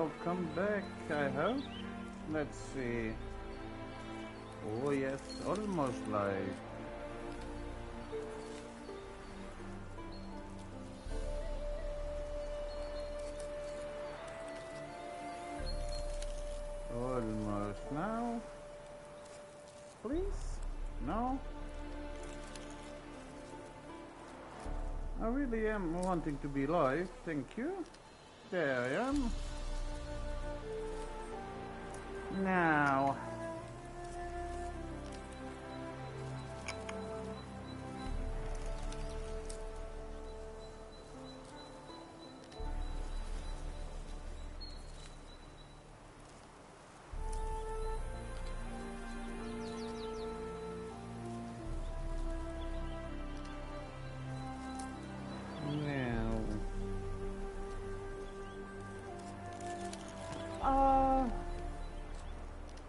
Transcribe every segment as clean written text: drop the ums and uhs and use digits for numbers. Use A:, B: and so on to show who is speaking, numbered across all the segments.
A: welcome back, I hope. Let's see. Oh yes, almost live. Almost now. Please? No? I really am wanting to be live, thank you. There I am. Now.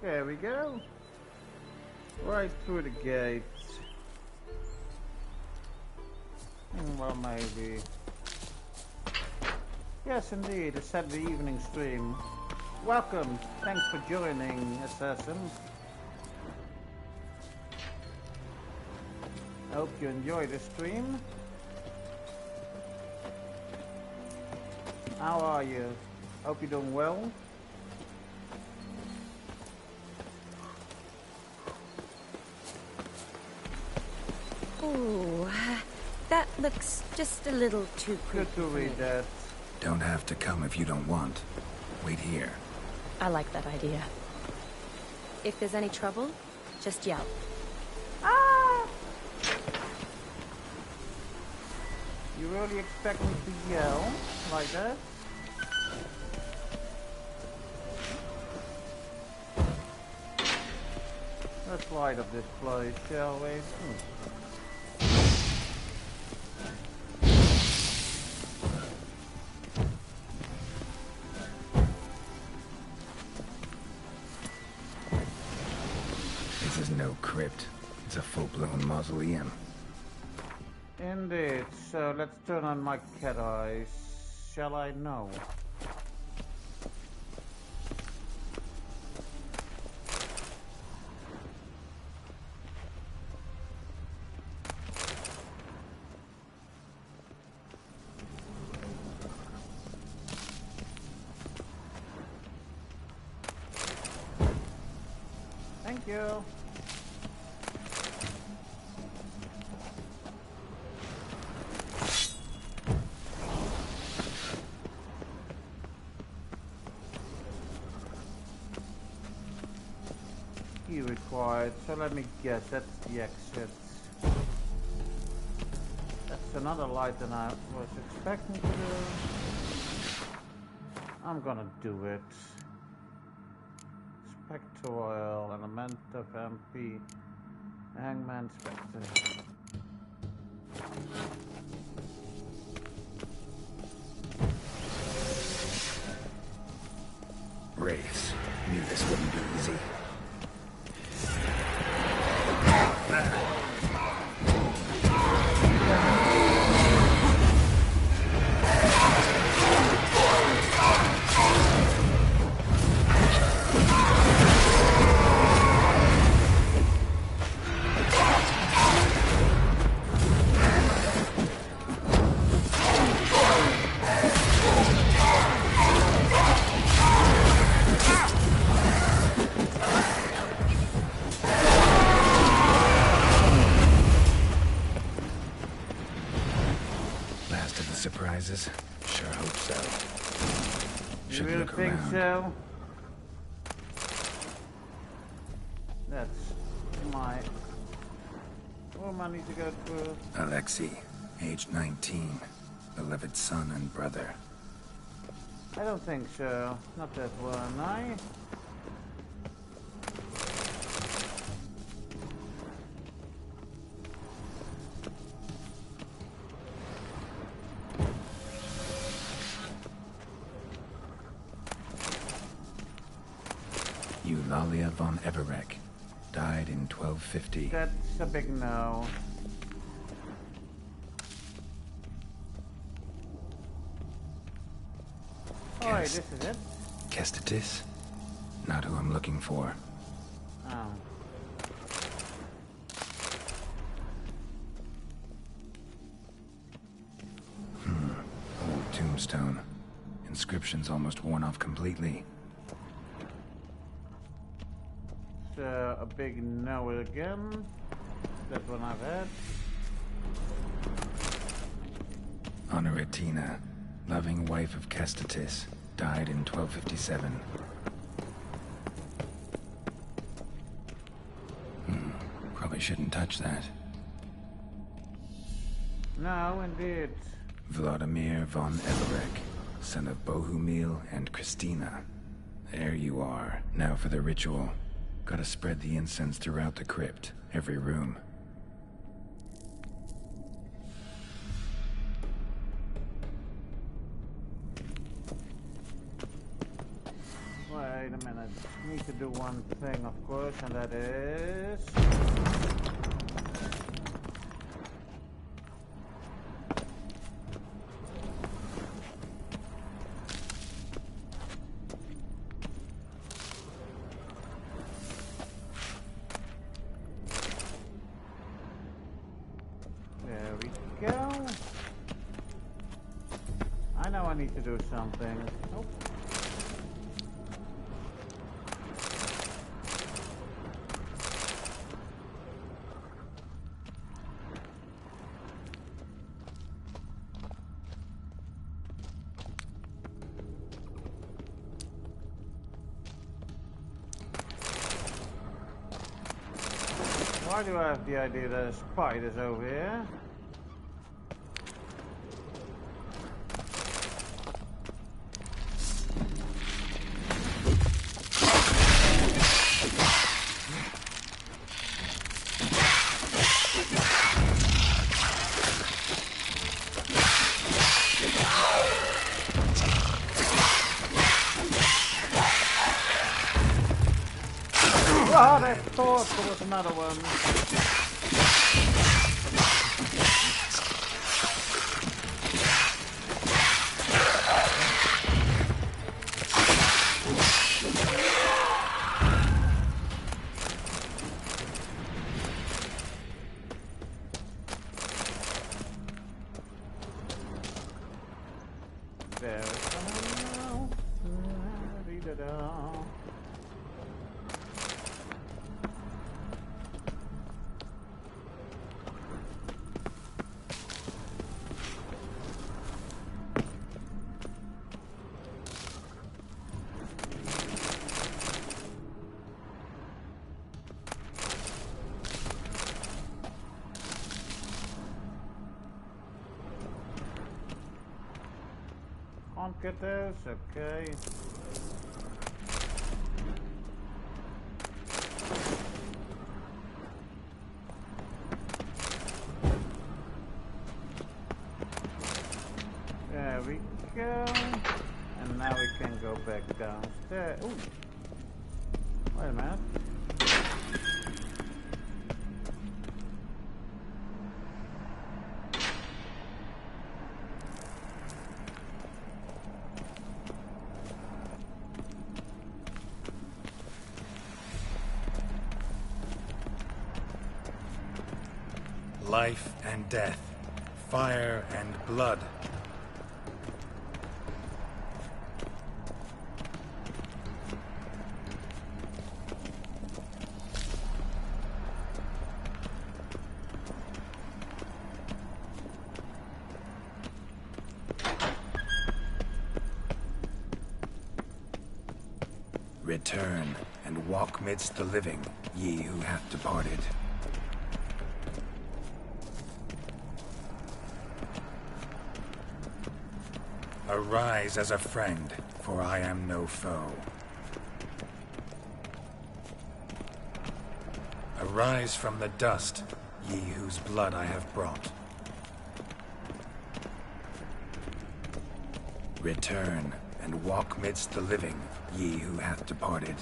A: There we go. Right through the gate. Well, maybe. Yes, indeed, a Saturday evening stream. Welcome. Thanks for joining, Assassin. I hope you enjoy the stream. How are you? Hope you're doing well.
B: Ooh, that looks just a little too creepy.
A: Good to read that.
C: Don't have to come if you don't want. Wait here.
B: I like that idea. If there's any trouble, just yell.
A: Ah! You really expect me to yell like that? Let's light up this place, shall we?
C: This is no crypt. It's a full-blown mausoleum.
A: Indeed. So let's turn on my cat eyes. Shall I know? Thank you. Key required, so let me guess, that's the exit. That's another light than I was expecting to do. I'm gonna do it. Spectral element of MP. Hangman Spectre.
C: Wraiths. Knew this wouldn't be easy. Surprises? Sure hope so.
A: You really think so? That's my... What am I need to go through?
C: Alexei, age 19, beloved son and brother.
A: I don't think so. Not that one, I...
C: Eulalia von Everec, died in 1250.
A: That's a big no. Alright, this is it.
C: Kestitis? Not who I'm looking for.
A: Oh.
C: Old tombstone. Inscription's almost worn off completely.
A: A big no again. That one I've had.
C: Honoratina, loving wife of Kestitis, died in 1257. Probably shouldn't touch that.
A: No, indeed.
C: Vladimir von Everek, son of Bohumil and Christina. There you are. Now for the ritual. Gotta spread the incense throughout the crypt, every room.
A: Wait a minute. Need to do one thing, of course, and that is... There we go. I know I need to do something. Nope. Why do I have the idea that a spider's over here? God, I thought there was another one. There is someone now. Can't get those, okay. There we go. And now we can go back downstairs. Ooh. Wait a minute.
C: Life and death, fire and blood. Return and walk midst the living, ye who have departed. Arise as a friend, for I am no foe. Arise from the dust, ye whose blood I have brought. Return and walk midst the living, ye who hath departed.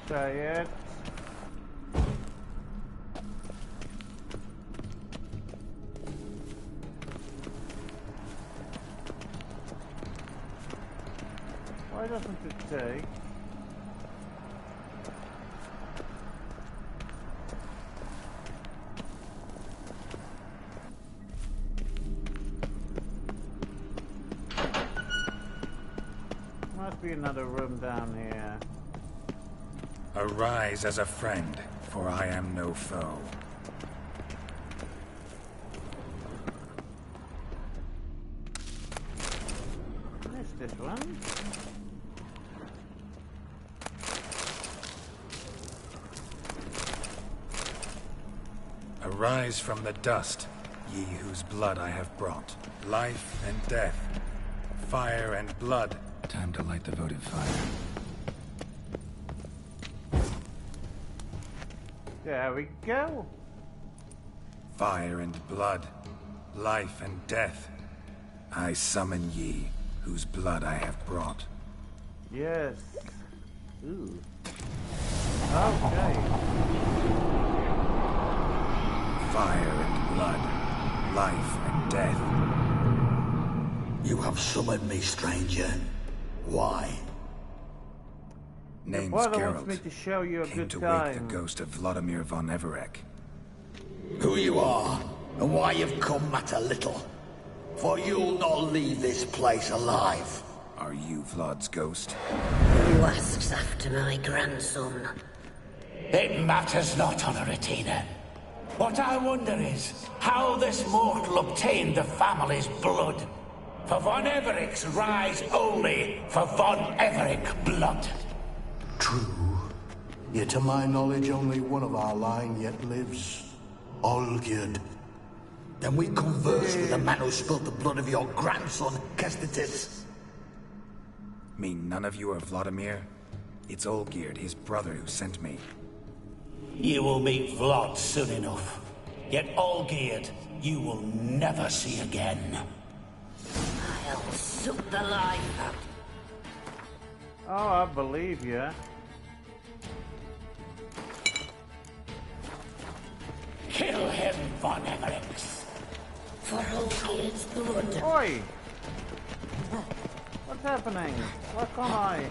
A: say it. Why doesn't it take? Must be another room down here.
C: Arise as a friend, for I am no foe.
A: Missed this one.
C: Arise from the dust, ye whose blood I have brought. Life and death, fire and blood. Time to light the votive fire.
A: There we go.
C: Fire and blood, life and death. I summon ye, whose blood I have brought.
A: Yes. Ooh. Okay.
C: Fire and blood, life and death.
D: You have summoned me, stranger. Why?
C: Name's
A: Father wants me
C: Geralt.
A: to show you a
C: Came
A: good
C: to wake the
A: time.
C: ghost of Vladimir von Everec.
D: Who you are, and why you've come matter little. For you'll not leave this place alive.
C: Are you Vlad's ghost?
E: Who asks after my grandson?
D: It matters not, Honoratina. What I wonder is how this mortal obtained the family's blood. For von Everec's rise only for von Everec blood.
F: True. Yet to my knowledge, only one of our line yet lives. Olgierd.
D: Then we converse with the man who spilled the blood of your grandson, Kestitis.
C: Mean none of you are Vladimir? It's Olgierd, his brother, who sent me.
D: You will meet Vlad soon enough. Yet Olgierd, you will never see again.
E: I'll suck the life out.
A: Oh, I believe you.
D: Kill him, von Everec.
E: For Olgierd's blood.
A: Oi! What's happening? Why can't I?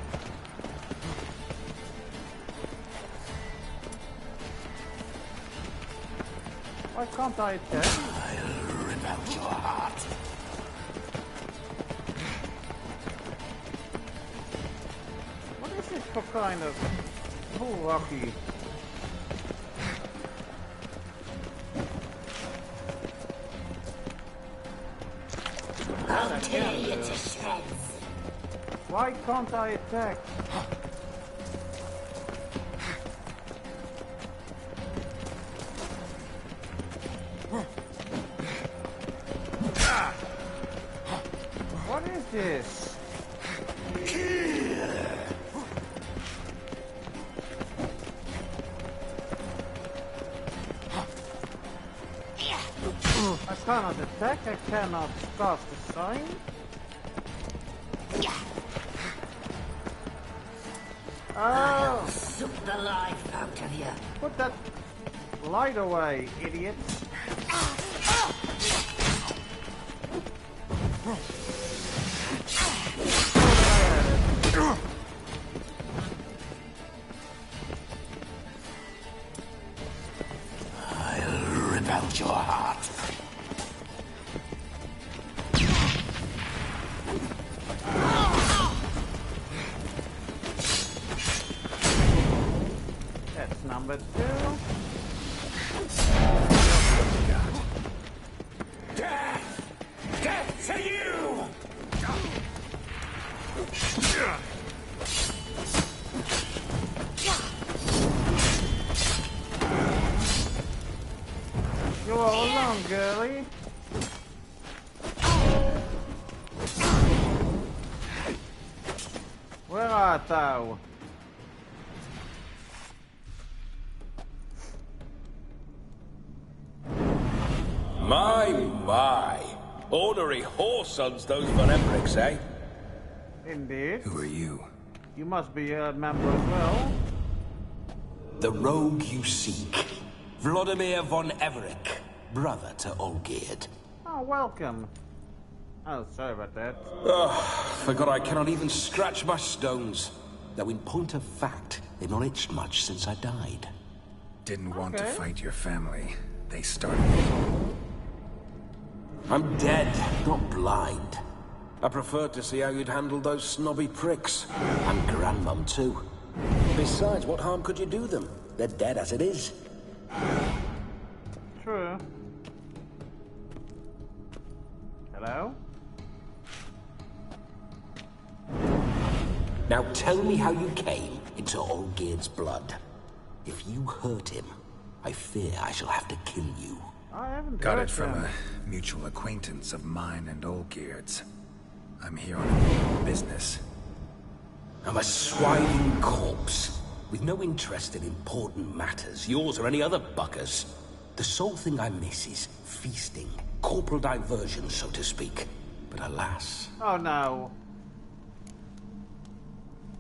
A: Why can't I attack?
D: I'll rip out your heart.
A: What is this for kind of bull rocky?
E: I'll tear you to shreds.
A: Why can't I attack? What is this? I cannot attack, I cannot cast a sign.
E: I'll
A: Oh,
E: suck the life out of you.
A: put that light away, idiots.
D: I'll rip out your heart.
A: That's number 2.
D: Death! Death to you!
A: You're all alone, girlie. Where art thou?
G: My. Ornery whoresons those von Everecs, eh?
A: Indeed.
C: Who are you?
A: You must be a member as well.
D: The rogue you seek. Vladimir von Everec, brother to Olgierd.
A: Oh, welcome. Oh, sorry about that.
D: Forgot I cannot even scratch my stones. Though in point of fact, they've not itched much since I died.
C: Didn't want to fight your family. They started.
D: I'm dead, not blind. I preferred to see how you'd handle those snobby pricks. And Grandmum, too. Besides, what harm could you do them? They're dead as it is.
A: True. Hello?
D: Now tell me how you came into Olgierd's blood. If you hurt him, I fear I shall have to kill you.
A: I haven't
C: Got
A: hurt
C: it from
A: him.
C: a mutual acquaintance of mine and Olgierd's. I'm here on business.
D: I'm a swiving corpse, with no interest in important matters, yours or any other buggers. The sole thing I miss is feasting, corporal diversion, so to speak. But alas...
A: Oh no.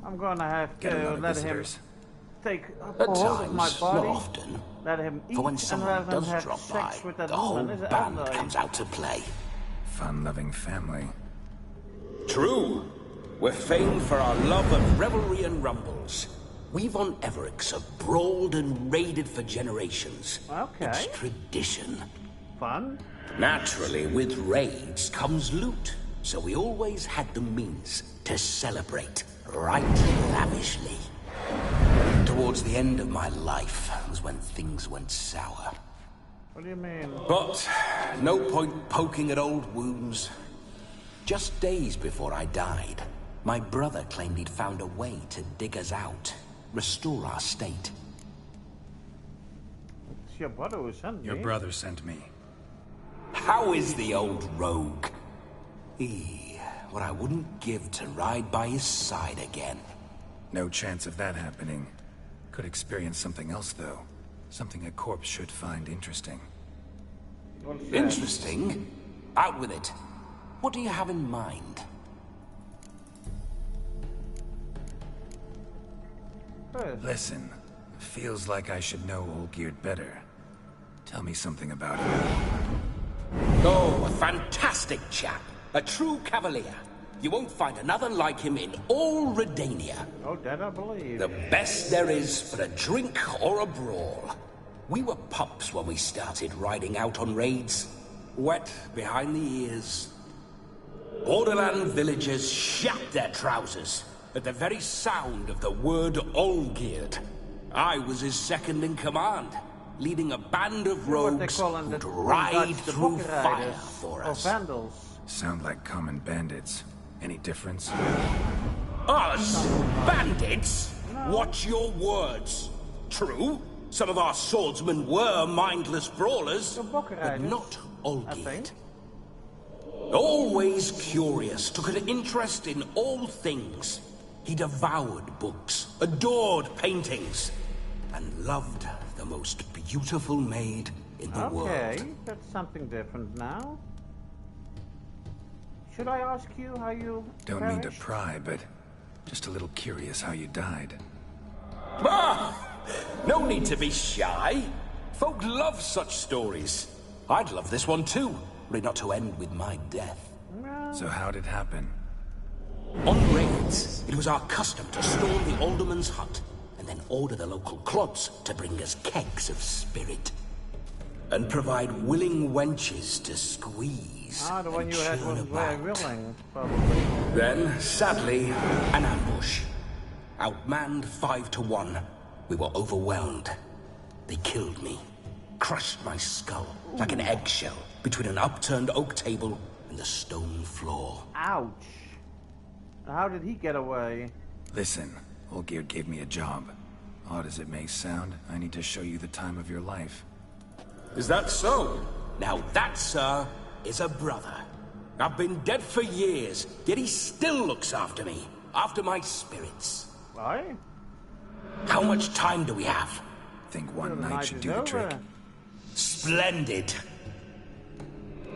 A: I'm gonna have
C: Get a lot
A: to
C: of
A: let
C: visitors.
A: him take
D: At
A: hold of my
D: times,
A: body.
D: not often.
A: Let him eat
D: For when
A: and
D: someone
A: rather than
D: does
A: have
D: drop
A: sex
D: by,
A: with that
D: the whole
A: woman. Is it
D: band
A: Adelaide?
D: comes out to play.
C: Fun-loving family.
D: True. We're famed for our love of revelry and rumbles. We von Everecs have brawled and raided for generations.
A: Okay.
D: It's tradition.
A: Fun?
D: Naturally, with raids comes loot, so we always had the means to celebrate right lavishly. Towards the end of my life was when things went sour.
A: What do you mean?
D: But no point poking at old wounds. Just days before I died, my brother claimed he'd found a way to dig us out, restore our state.
A: It's your brother who sent me.
C: Your brother sent me.
D: How is the old rogue? What I wouldn't give to ride by his side again.
C: No chance of that happening. Could experience something else, though. Something a corpse should find interesting.
A: What's that?
D: Interesting. Out with it. What do you have in mind?
A: First,
C: Listen, feels like I should know Olgierd better. Tell me something about him.
D: Oh, a fantastic chap. A true cavalier. You won't find another like him in all Redania.
A: oh, that I believe.
D: The best there is for a drink or a brawl. We were pups when we started riding out on raids. Wet behind the ears. Borderland villagers shat their trousers at the very sound of the word Olgierd. I was his second in command, leading a band of
A: What they
D: rogues
A: call in
D: who'd
A: the
D: ride
A: Dutch, the
D: through
A: Bokker
D: fire
A: Riders,
D: for
A: or
D: us.
A: vandals.
C: Sound like common bandits. Any difference?
D: Us? Bandits? Watch your words. True, some of our swordsmen were mindless brawlers,
A: The Bokker
D: but
A: Riders,
D: not
A: I
D: Olgierd.
A: think.
D: Always curious, took an interest in all things. He devoured books, adored paintings, and loved the most beautiful maid in the world.
A: Okay, that's something different now. Should I ask you how you
C: Don't mean to
A: perished?
C: pry, but just a little curious how you died.
D: Ah! No need to be shy. Folk love such stories. I'd love this one too, were it not to end with my death.
C: So how'd it happen?
D: On raids, it was our custom to storm the alderman's hut and then order the local clods to bring us kegs of spirit. And provide willing wenches to squeeze
A: Ah, the one
D: and
A: you had
D: churn
A: was very
D: about.
A: willing, probably.
D: Then, sadly, an ambush. Outmanned 5 to 1, we were overwhelmed. They killed me, crushed my skull like an eggshell between an upturned oak table and the stone floor.
A: Ouch. How did he get away?
C: Listen, Olgierd gave me a job. Odd as it may sound, I need to show you the time of your life.
D: Is that so? Now that, sir, is a brother. I've been dead for years, yet he still looks after me, after my spirits.
A: Why?
D: How much time do we have?
C: Think
A: The
C: one night
A: night
C: should
A: is
C: do the
A: over.
C: trick.
D: Splendid.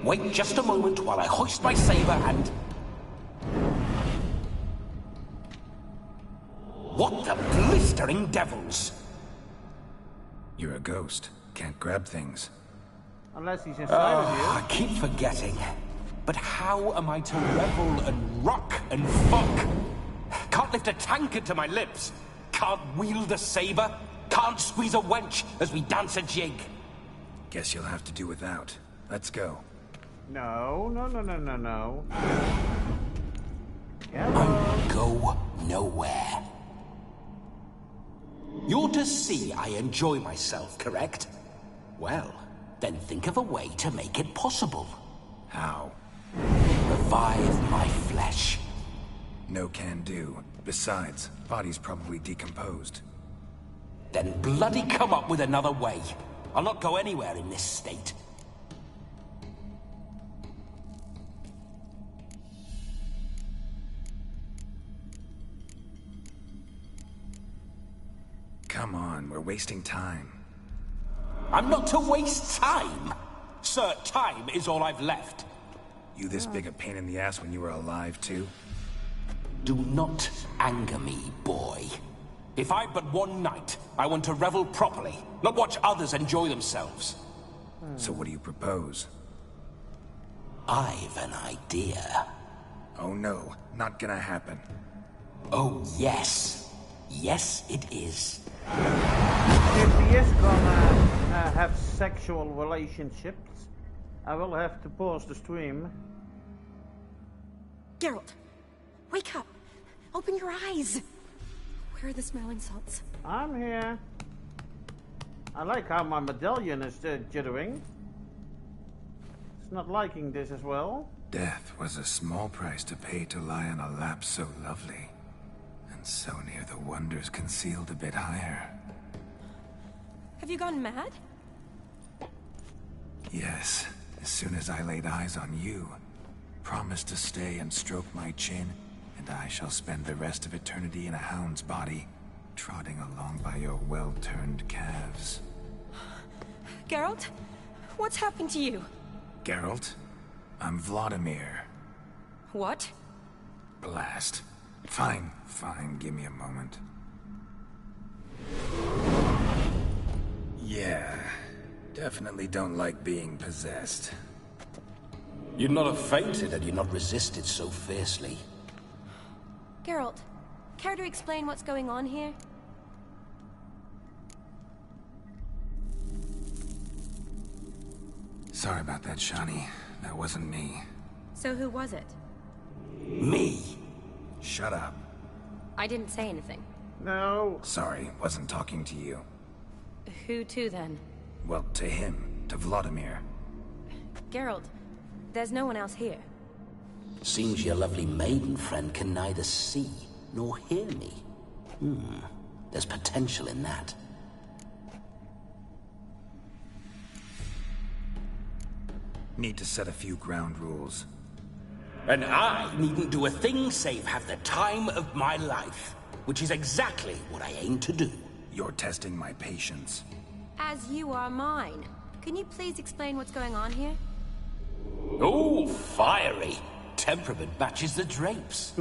D: Wait just a moment while I hoist my saber and... What the blistering devils?
C: You're a ghost. Can't grab things.
A: Unless he's inside of you.
D: I keep forgetting. But how am I to revel and rock and fuck? Can't lift a tankard to my lips. Can't wield a saber. Can't squeeze a wench as we dance a jig.
C: Guess you'll have to do without. Let's go.
A: No.
D: I go nowhere. You're to see I enjoy myself, correct? Well, then think of a way to make it possible.
C: How?
D: Revive my flesh.
C: No can do. Besides, body's probably decomposed.
D: Then bloody come up with another way. I'll not go anywhere in this state.
C: Come on, we're wasting time.
D: I'm not to waste time. Sir, time is all I've left.
C: You this big a pain in the ass when you were alive, too?
D: Do not anger me, boy. If I've but one night, I want to revel properly, not watch others enjoy themselves.
C: So what do you propose?
D: I've an idea.
C: Oh no, not gonna happen.
D: Oh, yes. Yes, it is.
A: If he is gonna have sexual relationships, I will have to pause the stream.
B: Geralt, wake up. Open your eyes. Where are the smelling salts?
A: I'm here. I like how my medallion is jittering. It's not liking this as well.
C: Death was a small price to pay to lie on a lap so lovely, and so near the wonders concealed a bit higher.
B: Have you gone mad?
C: Yes, as soon as I laid eyes on you, promise to stay and stroke my chin, and I shall spend the rest of eternity in a hound's body, trotting along by your well-turned calves.
B: Geralt, what's happened to you?
C: Geralt, I'm Vladimir.
B: What?
C: Blast. Fine, give me a moment. Yeah, definitely don't like being possessed.
D: You'd not have fainted had you not resisted so fiercely.
B: Geralt, care to explain what's going on here?
C: Sorry about that, Shani. That wasn't me.
B: So who was it?
D: Me?
C: Shut up.
B: I didn't say anything.
A: No.
C: Sorry, wasn't talking to you.
B: Who to then?
C: Well, to him. To Vladimir.
B: Geralt, there's no one else here.
D: Seems your lovely maiden friend can neither see nor hear me. There's potential in that.
C: Need to set a few ground rules.
D: And I needn't do a thing save have the time of my life, which is exactly what I aim to do.
C: You're testing my patience.
B: As you are mine. Can you please explain what's going on here?
D: Oh, fiery. Temperament matches the drapes.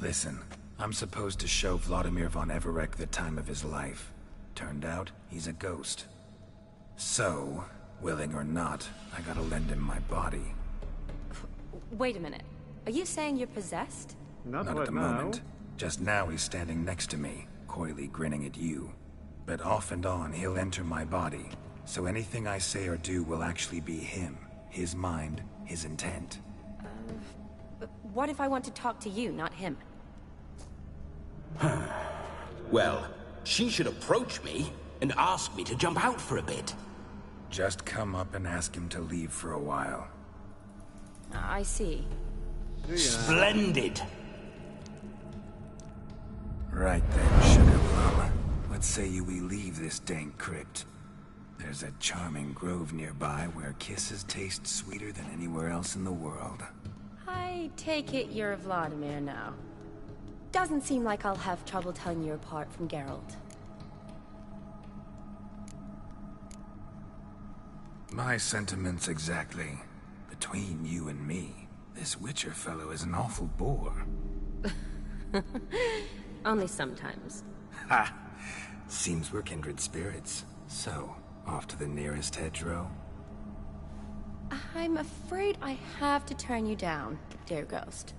C: Listen, I'm supposed to show Vladimir von Everec the time of his life. Turned out, he's a ghost. So, willing or not, I gotta lend him my body.
B: Wait a minute. Are you saying you're possessed?
C: Not at the moment. Just now he's standing next to me, coyly grinning at you. But off and on, he'll enter my body. So anything I say or do will actually be him. His mind, his intent.
B: What if I want to talk to you, not him?
D: Well, she should approach me and ask me to jump out for a bit.
C: Just come up and ask him to leave for a while.
B: I see.
D: Splendid.
C: Right then, Sugar Plum. What say you we leave this dank crypt? There's a charming grove nearby where kisses taste sweeter than anywhere else in the world.
B: I take it you're Vladimir now. Doesn't seem like I'll have trouble telling you apart from Geralt.
C: My sentiments exactly. Between you and me, this Witcher fellow is an awful bore.
B: Only sometimes.
C: Ha! Seems we're kindred spirits. So, off to the nearest hedgerow?
B: I'm afraid I have to turn you down, dear ghost.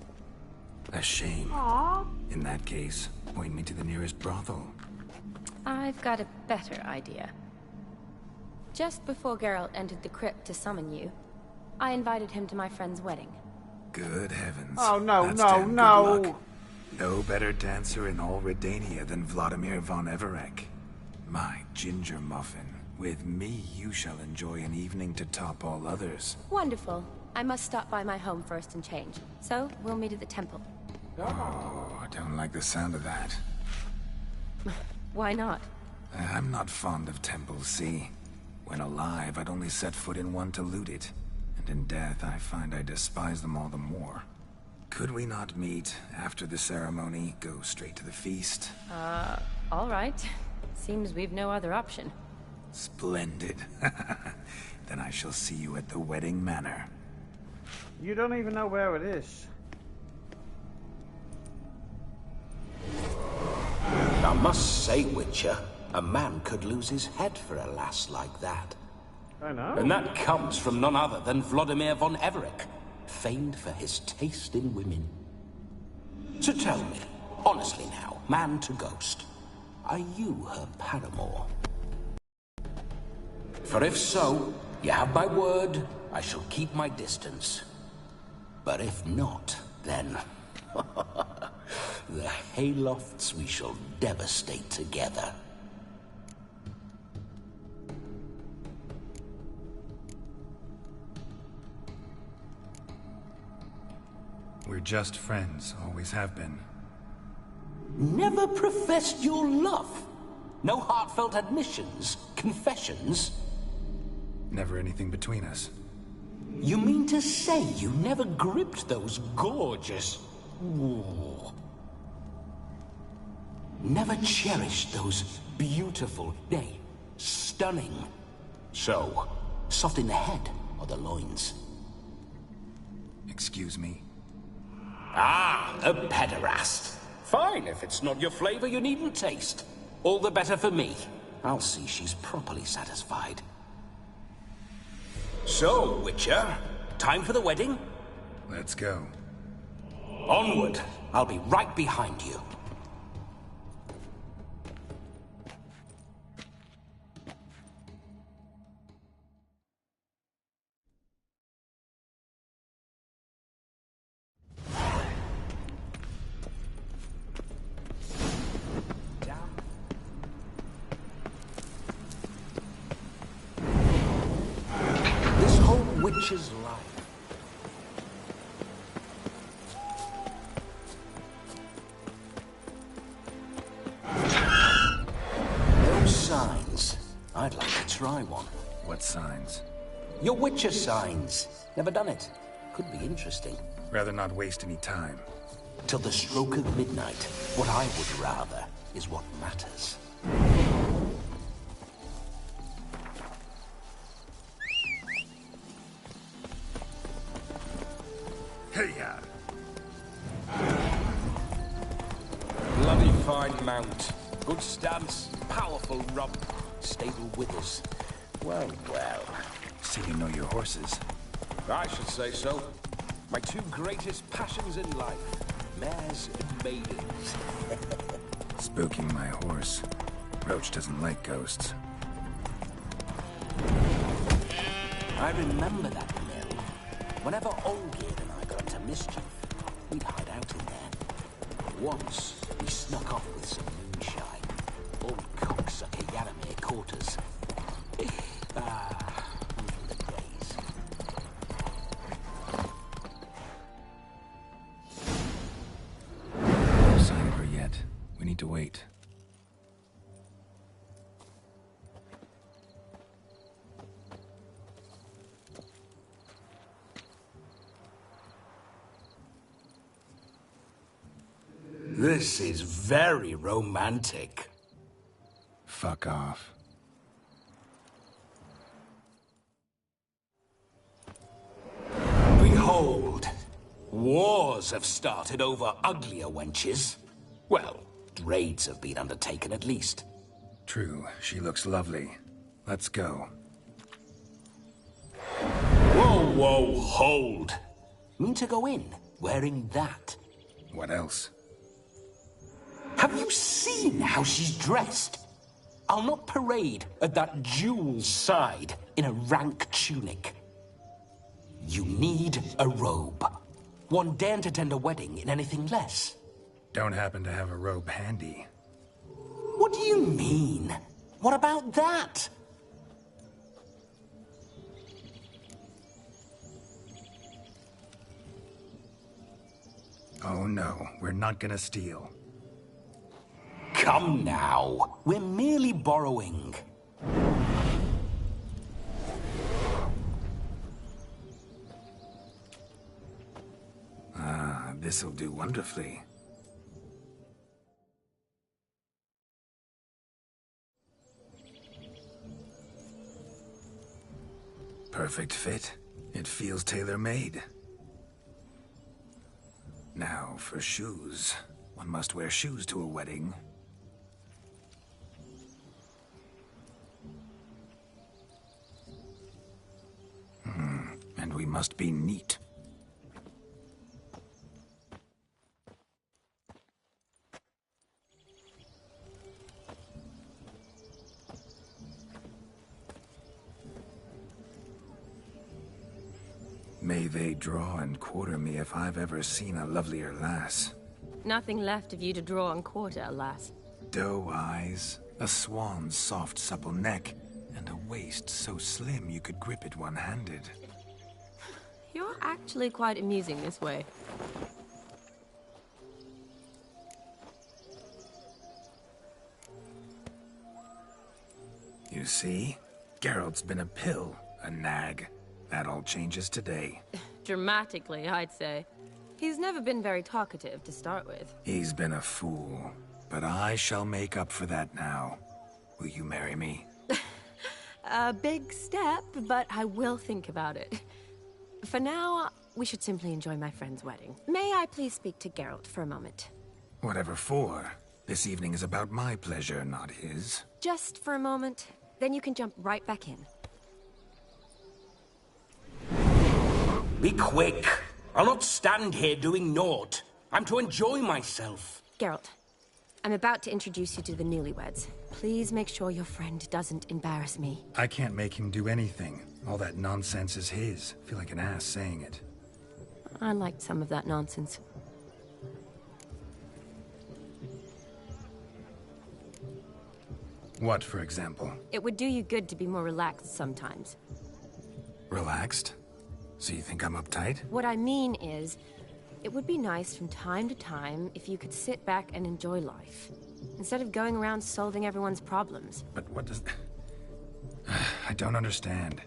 C: A shame.
A: Aww.
C: In that case, point me to the nearest brothel.
B: I've got a better idea. Just before Geralt entered the crypt to summon you, I invited him to my friend's wedding.
C: Good heavens.
A: Oh, no,
C: That's
A: no,
C: damn good
A: no.
C: luck. No better dancer in all Redania than Vladimir von Everec. My ginger muffin. With me, you shall enjoy an evening to top all others.
B: Wonderful. I must stop by my home first and change. So, we'll meet at the temple.
C: Oh, I don't like the sound of that.
B: Why not?
C: I'm not fond of temples, see? When alive, I'd only set foot in one to loot it. And in death, I find I despise them all the more. Could we not meet after the ceremony, go straight to the feast?
B: All right. Seems we've no other option.
C: Splendid. Then I shall see you at the wedding manor.
A: You don't even know where it is.
D: I must say, Witcher, a man could lose his head for a lass like that.
A: I know.
D: And that comes from none other than Vladimir von Everec, famed for his taste in women. So tell me, honestly now, man to ghost, are you her paramour? For if so, you have my word, I shall keep my distance. But if not, then... the Haylofts we shall devastate together.
C: We're just friends, always have been.
D: Never professed your love? No heartfelt admissions, confessions?
C: Never anything between us.
D: You mean to say you never gripped those gorgeous... Ooh. Never cherished those beautiful, nay, stunning... So, soft in the head or the loins?
C: Excuse me?
D: Ah, a pederast. Fine, if it's not your flavor, you needn't taste. All the better for me. I'll see she's properly satisfied. So, Witcher, time for the wedding?
C: Let's go.
D: Onward. I'll be right behind you. This whole witch's life. Those signs. I'd like to try one.
C: What signs?
D: Your Witcher signs. Never done it. Could be interesting.
C: Rather not waste any time.
D: Till the stroke of midnight, what I would rather is what matters.
C: Hey-ya!
G: Bloody fine mount. Good stance, powerful rump, stable withers. Well, well.
C: So you know your horses.
G: I should say so. My two greatest passions in life. Mares and maidens.
C: Spooking my horse. Roach doesn't like ghosts.
D: I remember that mill. Whenever Olgierd and I got into mischief, we'd hide out in there. Once, we snuck off with some moonshine. Old cocksucker Yaramir caught us. The days.
C: No sign of her yet. We need to wait.
D: This is very romantic.
C: Fuck off.
D: Behold, wars have started over uglier wenches. Well, raids have been undertaken at least.
C: True, she looks lovely. Let's go.
D: Whoa, whoa, hold! Mean to go in, wearing that?
C: What else?
D: Have you seen how she's dressed? I'll not parade at that jewel's side in a rank tunic. You need a robe. One daren't attend a wedding in anything less.
C: Don't happen to have a robe handy.
D: What do you mean? What about that?
C: Oh no, we're not gonna steal.
D: Come now, we're merely borrowing.
C: Ah, this'll do wonderfully. Perfect fit. It feels tailor-made. Now, for shoes. One must wear shoes to a wedding. And we must be neat. May they draw and quarter me if I've ever seen a lovelier lass.
B: Nothing left of you to draw and quarter, alas.
C: Doe eyes, a swan's soft supple neck, and a waist so slim you could grip it one-handed.
B: You're actually quite amusing this way.
C: You see? Geralt's been a pill, a nag. That all changes today.
B: Dramatically, I'd say. He's never been very talkative to start with.
C: He's been a fool, but I shall make up for that now. Will you marry me?
B: A big step, but I will think about it. For now, we should simply enjoy my friend's wedding. May I please speak to Geralt for a moment?
C: Whatever for. This evening is about my pleasure, not his.
B: Just for a moment, then you can jump right back in.
D: Be quick. I'll not stand here doing naught. I'm to enjoy myself.
B: Geralt, I'm about to introduce you to the newlyweds. Please make sure your friend doesn't embarrass me.
C: I can't make him do anything. All that nonsense is his. Feel like an ass saying it.
B: I liked some of that nonsense.
C: What, for example?
B: It would do you good to be more relaxed sometimes.
C: Relaxed? So you think I'm uptight?
B: What I mean is, it would be nice from time to time if you could sit back and enjoy life, instead of going around solving everyone's problems.
C: But what does... I don't understand.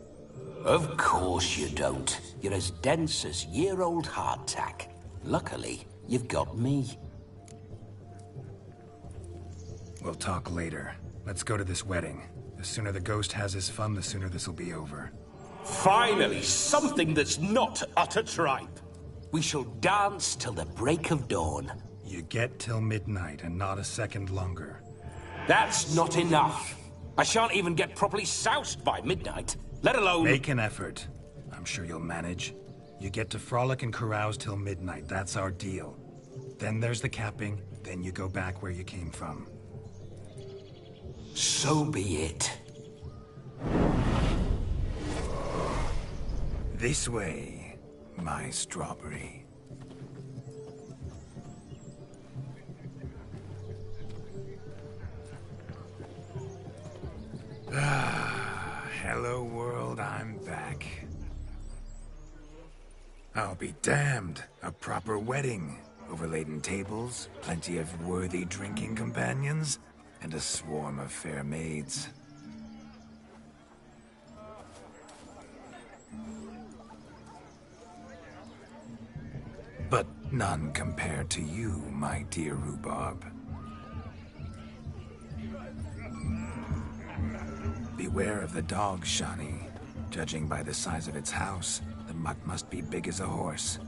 D: Of course you don't. You're as dense as year-old hardtack. Luckily, you've got me.
C: We'll talk later. Let's go to this wedding. The sooner the ghost has his fun, the sooner this'll be over.
D: Finally, something that's not utter tripe. We shall dance till the break of dawn.
C: You get till midnight and not a second longer.
D: That's not enough. I shan't even get properly soused by midnight, let alone...
C: Make an effort. I'm sure you'll manage. You get to frolic and carouse till midnight. That's our deal. Then there's the capping, then you go back where you came from.
D: So be it.
C: This way, my strawberry. Hello world, I'm back. I'll be damned. A proper wedding. Overladen tables, plenty of worthy drinking companions, and a swarm of fair maids. But none compared to you, my dear Rhubarb. Beware of the dog, Shani. Judging by the size of its house, the mutt must be big as a horse.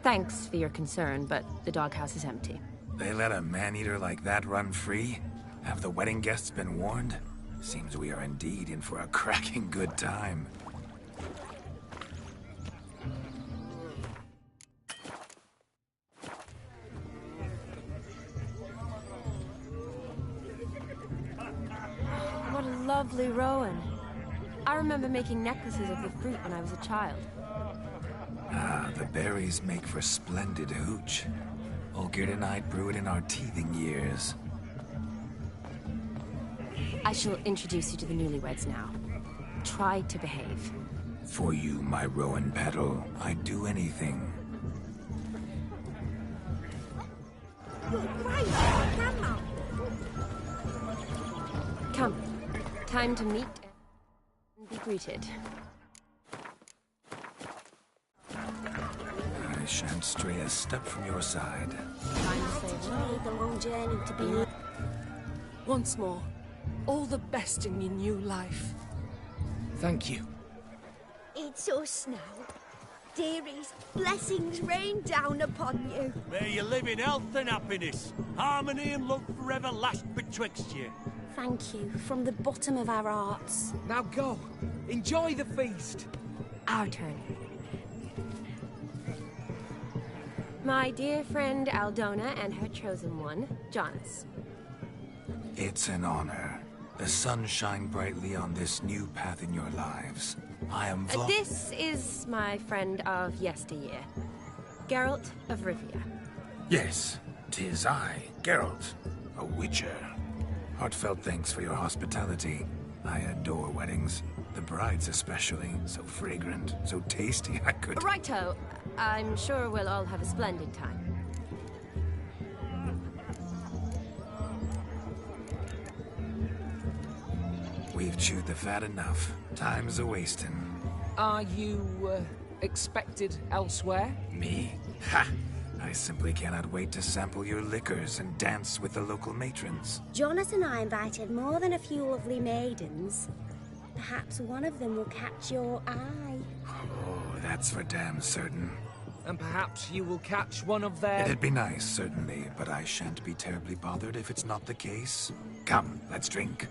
B: Thanks for your concern, but the doghouse is empty.
C: They let a man-eater like that run free? Have the wedding guests been warned? Seems we are indeed in for a cracking good time.
B: What a lovely rowan. I remember making necklaces of the fruit when I was a child.
C: Ah, the berries make for splendid hooch. Olgerd and I brew it in our teething years.
B: I shall introduce you to the newlyweds now. Try to behave.
C: For you, my rowan petal, I'd do anything.
B: Come. Time to meet and be greeted.
C: I shan't stray a step from your side.
E: The long journey to be...
H: Once more, all the best in your new life.
I: Thank you.
E: It's us now. Dearies, blessings rain down upon you.
J: May you live in health and happiness. Harmony and love forever last betwixt you.
E: Thank you, from the bottom of our hearts.
I: Now go. Enjoy the feast.
B: Our turn. My dear friend Aldona and her chosen one, Jonas.
C: It's an honor. The sun shine brightly on this new path in your lives. I am
B: This is my friend of yesteryear, Geralt of Rivia.
C: Yes, 'tis I, Geralt, a witcher. Heartfelt thanks for your hospitality. I adore weddings. The brides especially. So fragrant, so tasty, I could...
B: Righto. I'm sure we'll all have a splendid time.
C: We've chewed the fat enough. Time's a-wasting.
I: Are you, expected elsewhere?
C: Me? Ha! I simply cannot wait to sample your liquors and dance with the local matrons.
E: Jonas and I invited more than a few lovely maidens. Perhaps one of them will catch your eye.
C: Oh, that's for damn certain.
I: And perhaps you will catch one of their...
C: It'd be nice, certainly, but I shan't be terribly bothered if it's not the case. Come, let's drink.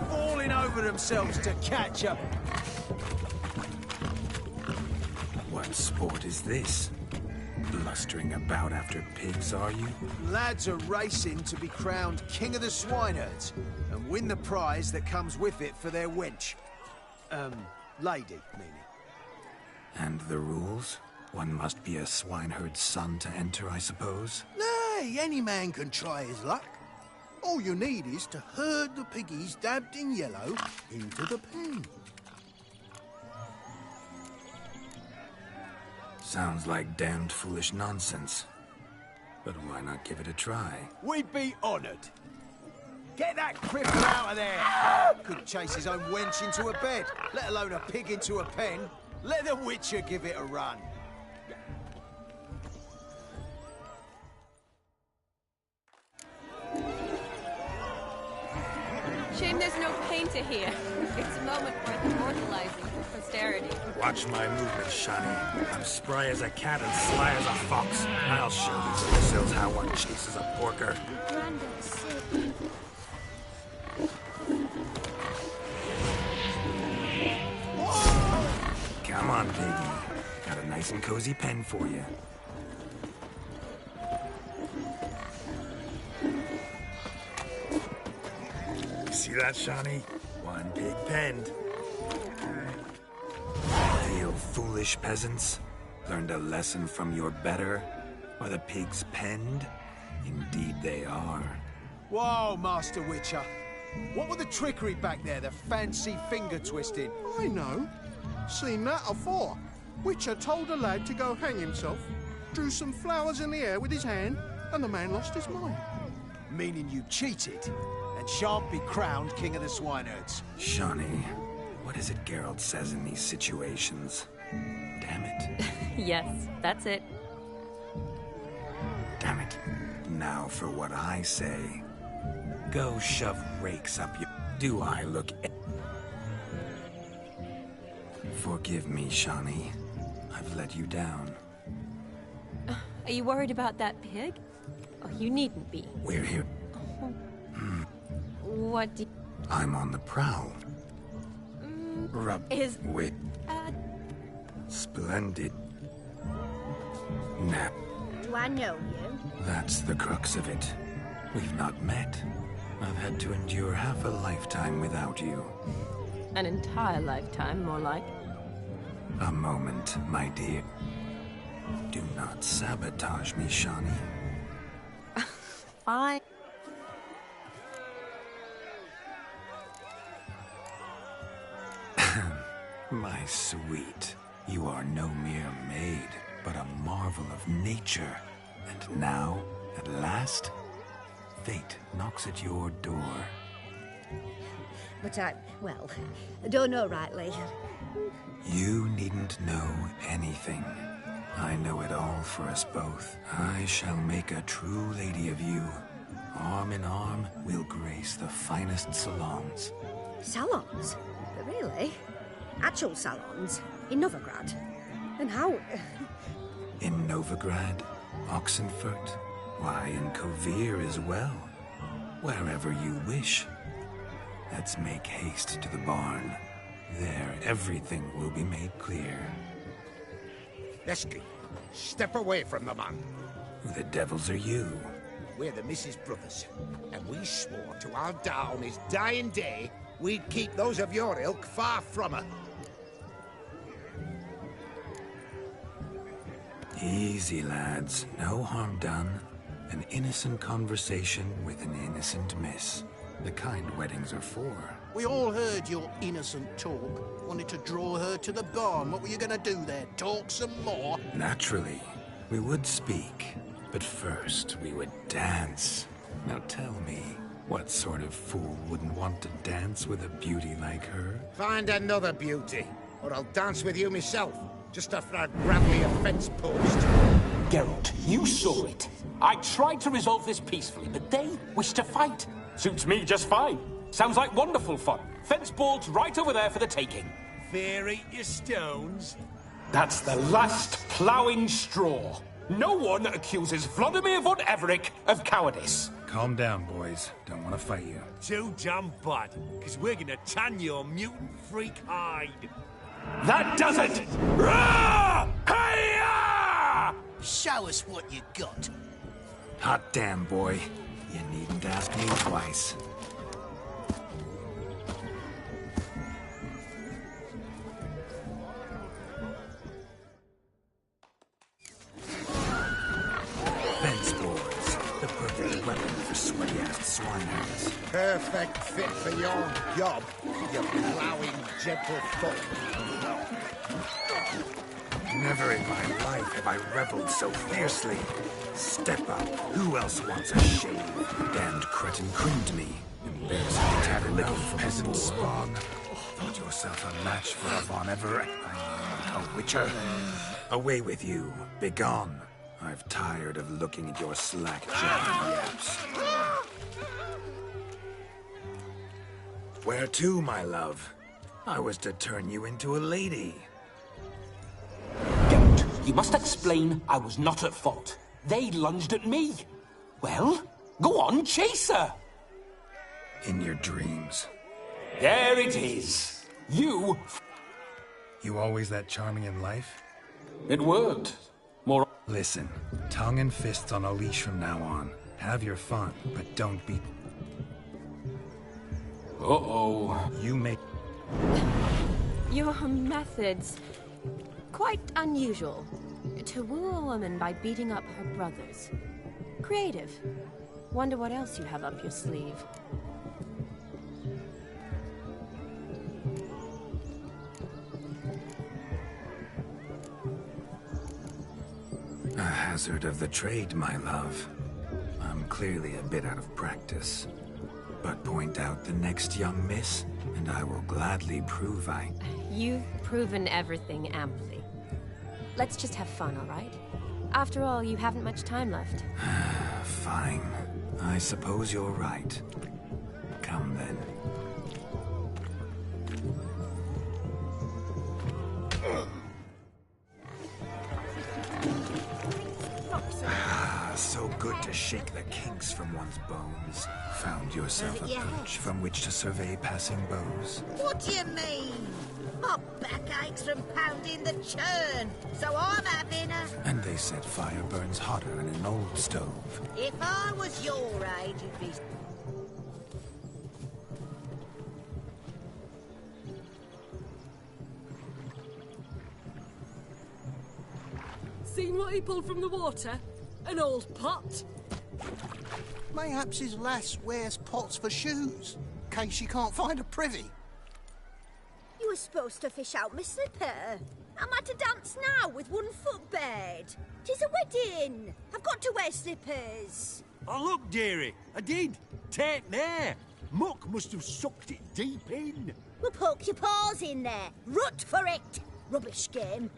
J: Falling over themselves to catch up.
C: What sport is this? Blustering about after pigs, are you?
J: Lads are racing to be crowned King of the Swineherds and win the prize that comes with it for their wench. Lady, meaning.
C: And the rules? One must be a swineherd's son to enter, I suppose?
F: Nay, any man can try his luck. All you need is to herd the piggies dabbed in yellow into the pen.
C: Sounds like damned foolish nonsense. But why not give it a try?
J: We'd be honoured. Get that cripple out of there! Could chase his own wench into a bed, let alone a pig into a pen. Let the Witcher give it a run.
B: Shame there's no painter here. It's a moment worth immortalizing for posterity.
C: Watch my movements, Shani. I'm spry as a cat and sly as a fox. I'll show these imbeciles how one chases a porker.
E: Grandad's sick.
C: Come on, piggy. Got a nice and cozy pen for you. See that, Shani? One pig penned. Hail, foolish peasants. Learned a lesson from your better? Are the pigs penned? Indeed they are.
J: Whoa, Master Witcher. What were the trickery back there, the fancy finger twisting?
F: I know. Seen that afore. Witcher told a lad to go hang himself, drew some flowers in the air with his hand, and the man lost his mind.
J: Meaning you cheated, and shan't be crowned King of the Swineherds.
C: Shani, what is it Geralt says in these situations? Damn it.
B: Yes, that's it.
C: Damn it. Now for what I say. Go shove rakes up your... Do I look... Forgive me, Shani. I've let you down.
B: Are you worried about that pig? Oh, you needn't be.
C: We're here.
B: What do you...
C: I'm on the prowl. Rub
B: Is...
C: with... Splendid. Now,
E: Do I know you?
C: that's the crux of it. We've not met. I've had to endure half a lifetime without you.
B: An entire lifetime, more like.
C: A moment, my dear. Do not sabotage me, Shani.
B: Fine.
C: My sweet, you are no mere maid, but a marvel of nature. And now, at last, fate knocks at your door.
E: But I don't know rightly.
C: You needn't know anything. I know it all for us both. I shall make a true lady of you. Arm in arm, we'll grace the finest salons.
E: Salons? Really? Actual salons? In Novigrad? And how...
C: In Novigrad, Oxenfurt, why, in Kovir as well. Wherever you wish. Let's make haste to the barn. There, everything will be made clear.
K: Lesky, step away from the man.
C: Who the devils are you?
K: We're the Mrs. Brothers, and we swore to our Da on his dying day we'd keep those of your ilk far from her.
C: Easy, lads. No harm done. An innocent conversation with an innocent miss. The kind weddings are for.
F: We all heard your innocent talk. Wanted to draw her to the barn. What were you gonna do there? Talk some more?
C: Naturally, we would speak. But first, we would dance. Now tell me, what sort of fool wouldn't want to dance with a beauty like her?
K: Find another beauty, or I'll dance with you myself, just after I'd grab me a fence post.
D: Geralt, you saw it. I tried to resolve this peacefully, but they wish to fight. Suits me just fine. Sounds like wonderful fun. Fence boards right over there for the taking.
K: Fear eat your stones.
D: That's the last ploughing straw. No one accuses Vladimir von Everec of cowardice.
C: Calm down, boys. Don't want to fight you.
K: Too damn bad, because we're gonna tan your mutant freak hide.
D: That does it! Rah! Hi-ya!
F: Show us what you got.
C: Hot damn, boy. You needn't ask me twice. Fence boards. The perfect weapon for sweaty-ass swineherds.
K: Perfect fit for your job, you plowing gentlefolk.
C: Never in my life have I reveled so fiercely. Step up. Who else wants a shave? Damned cretin creamed me. Embarrassing to have enough peasant spawn. Thought yourself a match for a Von Everett. A witcher. Away with you. Begone. I've tired of looking at your slack-jawed yaps. Where to, my love? I was to turn you into a lady.
D: Geralt, you must explain I was not at fault. They lunged at me. Well, go on, chase her.
C: In your dreams.
D: There it is. You
C: always that charming in life?
D: It worked. More.
C: Listen, tongue and fists on a leash from now on. Have your fun, but don't be...
D: Uh-oh.
C: You may...
B: Your methods... quite unusual. To woo a woman by beating up her brothers. Creative. Wonder what else you have up your sleeve.
C: A hazard of the trade, my love. I'm clearly a bit out of practice. But point out the next young miss, and I will gladly prove I...
B: You've proven everything amply. Let's just have fun, all right? After all, you haven't much time left.
C: Fine. I suppose you're right. then. So good to shake the kinks from one's bones. Found yourself a perch from which to survey passing bows.
L: What do you mean? My back aches from pounding the churn, so I'm having a...
C: And they said fire burns hotter in an old stove.
L: If I was your age, you'd be...
H: Seen what he pulled from the water? An old pot?
F: Mayhaps his lass wears pots for shoes, in case she can't find a privy.
E: You were supposed to fish out my slipper. I'm at a dance now with one foot bared. 'Tis a wedding. I've got to wear slippers.
M: Oh, look, dearie, I did. Take there. Muck must have sucked it deep in.
E: Well, poke your paws in there. Rut for it. Rubbish game.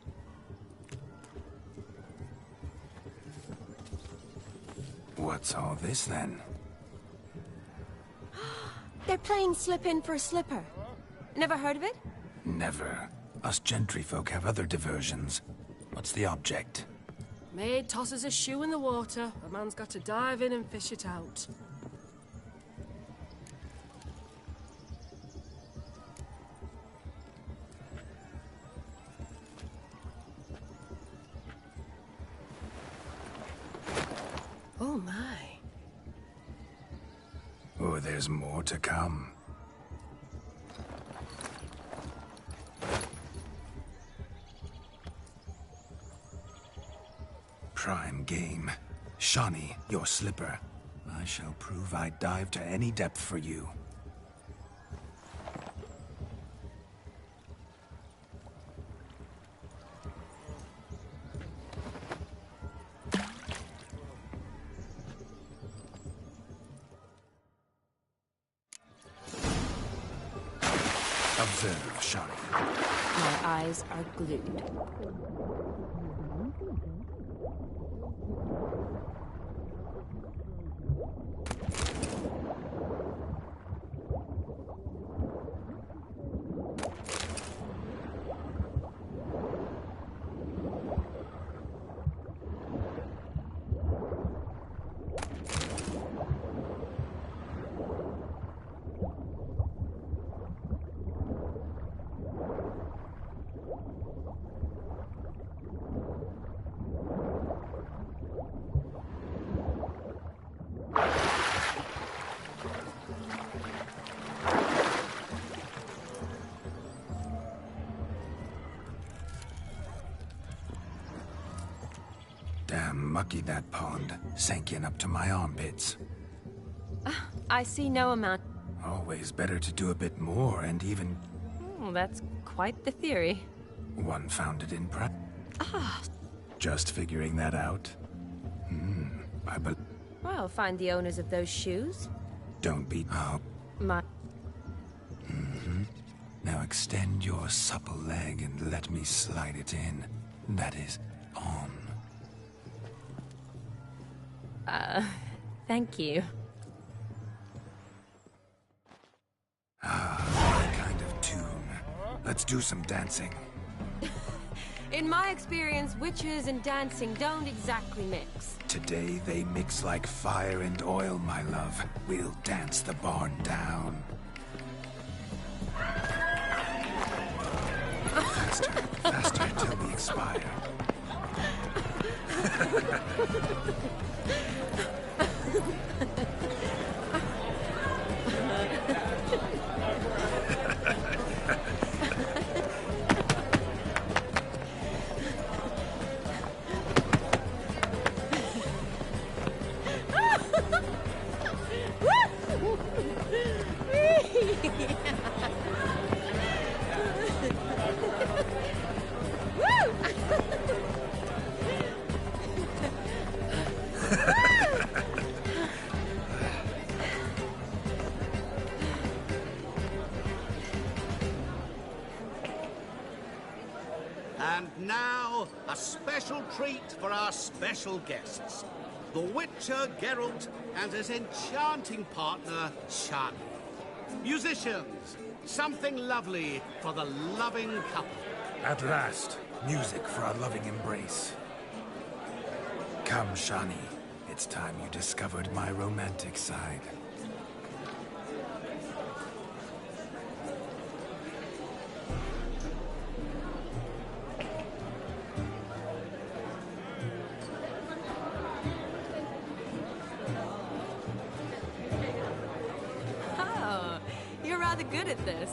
C: What's all this, then?
B: They're playing slip in for a slipper. Never heard of it?
C: Never. Us gentry folk have other diversions. What's the object?
H: Maid tosses a shoe in the water. A man's got to dive in and fish it out. Oh my.
C: Oh, there's more to come. Prime game. Shawnee, your slipper. I shall prove I'd dive to any depth for you. Observe, Shawnee.
B: My eyes are glued.
C: Damn mucky, that pond. Sank in up to my armpits.
B: I see no amount.
C: Always better to do a bit more and even...
B: Oh, that's quite the theory.
C: One founded in practice. Just figuring that out.
B: Well, find the owners of those shoes.
C: Don't be... Oh.
B: My...
C: Now extend your supple leg and let me slide it in. That is, on.
B: Thank you.
C: My kind of tune. Let's do some dancing.
B: In my experience, witches and dancing don't exactly mix.
C: Today they mix like fire and oil, my love. We'll dance the barn down. Faster, faster till we expire.
N: And now, a special treat for our special guests. The Witcher Geralt and his enchanting partner, Shani. Musicians, something lovely for the loving couple.
C: At last, music for our loving embrace. Come, Shani. It's time you discovered my romantic side.
B: Oh, you're rather good at this.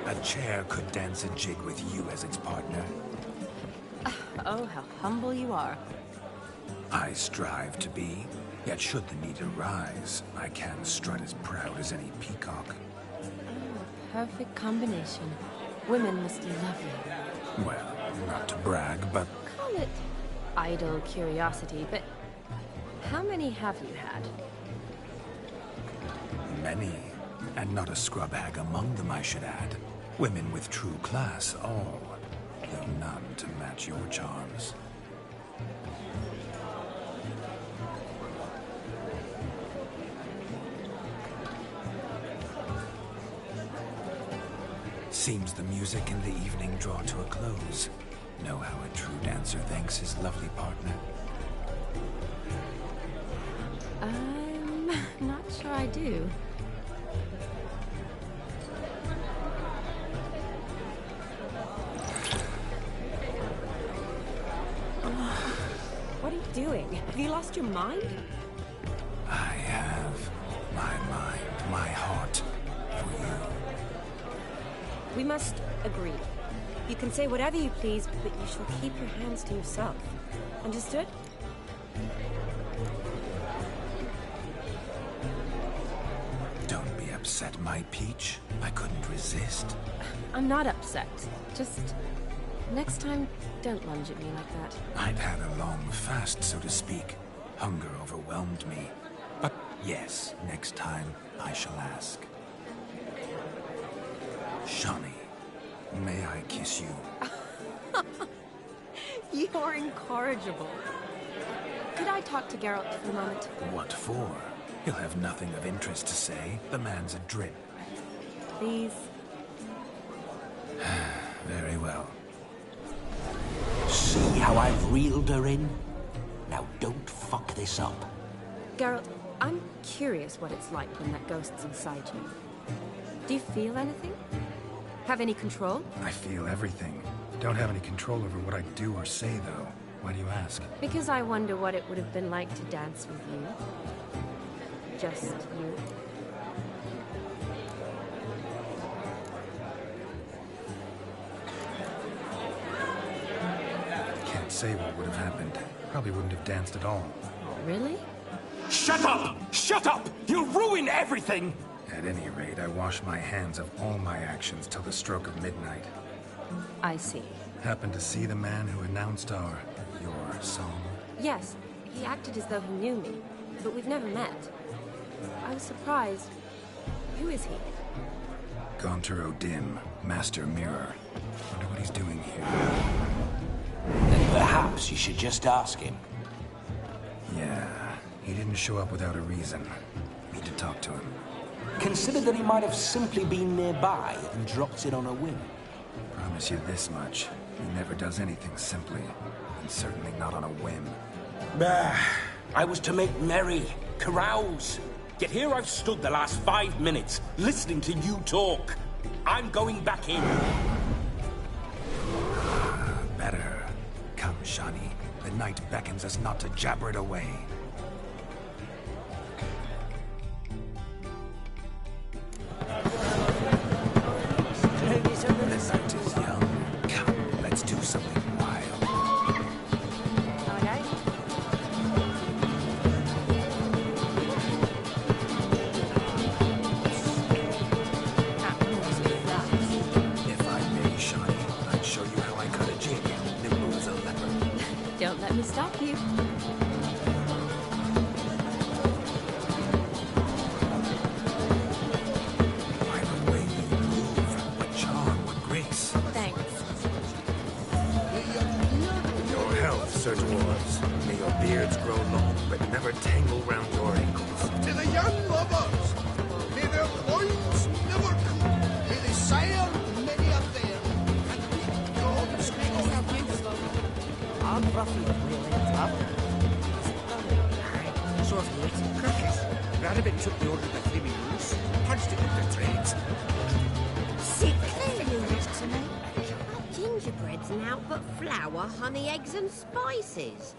C: A chair could dance a jig with you as its partner.
B: Oh, how humble you are.
C: I strive to be, yet should the need arise, I can strut as proud as any peacock.
B: Perfect combination. Women must be lovely.
C: Well, not to brag, but
B: Call it idle curiosity, but how many have you had?
C: many. And not a scrub hag among them, I should add. Women with true class, all. Though none to match your charms. Seems the music and the evening draw to a close. Know how a true dancer thanks his lovely partner?
B: I'm not sure I do. What are you doing? Have you lost your mind?
C: I have my mind, my heart for you.
B: We must agree. You can say whatever you please, but you shall keep your hands to yourself. Understood?
C: Don't be upset, my peach. I couldn't resist.
B: I'm not upset. Just next time, don't lunge at me like that.
C: I'd had a long fast, so to speak. Hunger overwhelmed me. But yes, next time I shall ask. Shani, may I kiss you?
B: You're incorrigible. Could I talk to Geralt for a moment?
C: What for? He'll have nothing of interest to say. The man's adrip.
B: Please.
C: Very well.
D: See how I've reeled her in? Now don't fuck this up.
B: Geralt, I'm curious what it's like when that ghost's inside you. Do you feel anything? Have any control?
C: I feel everything. Don't have any control over what I do or say, though. Why do you ask?
B: Because I wonder what it would have been like to dance with you. Just you.
C: Can't say what would have happened. Probably wouldn't have danced at all.
B: Really?
G: Shut up! Shut up! You'll ruin everything!
C: At any rate, I wash my hands of all my actions till the stroke of midnight.
B: I see.
C: Happened to see the man who announced your song?
B: Yes, he acted as though he knew me, but we've never met. I was surprised. Who is he?
C: Gaunter O'Dim, Master Mirror. Wonder what he's doing here.
D: Then perhaps you should just ask him.
C: Yeah, he didn't show up without a reason. Need to talk to him.
D: Consider that he might have simply been nearby and dropped it on a whim.
C: Promise you this much. He never does anything simply. And certainly not on a whim.
D: Bah! I was to make merry, carouse. Yet here I've stood the last 5 minutes, listening to you talk. I'm going back in.
C: Better. Come, Shani. The night beckons us not to jabber it away. The night is young. Come, let's do something wild.
B: Alright.
C: If I may, Shani, I'd show you how I cut a jig. Nimble as a leopard.
B: Don't let me stop you. Thanks.
C: Your health, Sir Dwarves. May your beards grow long, but never tangle round your ankles.
F: To the young lovers, may their loins never cool. May they sire many a bear, and reap God's glory.
L: I'll rough you really tough.
K: So have you eaten crackers? Radabit took the order of the creamy mousse, punched it into trades.
E: Sickly news to me. Gingerbread's now but flour, honey, eggs and spices.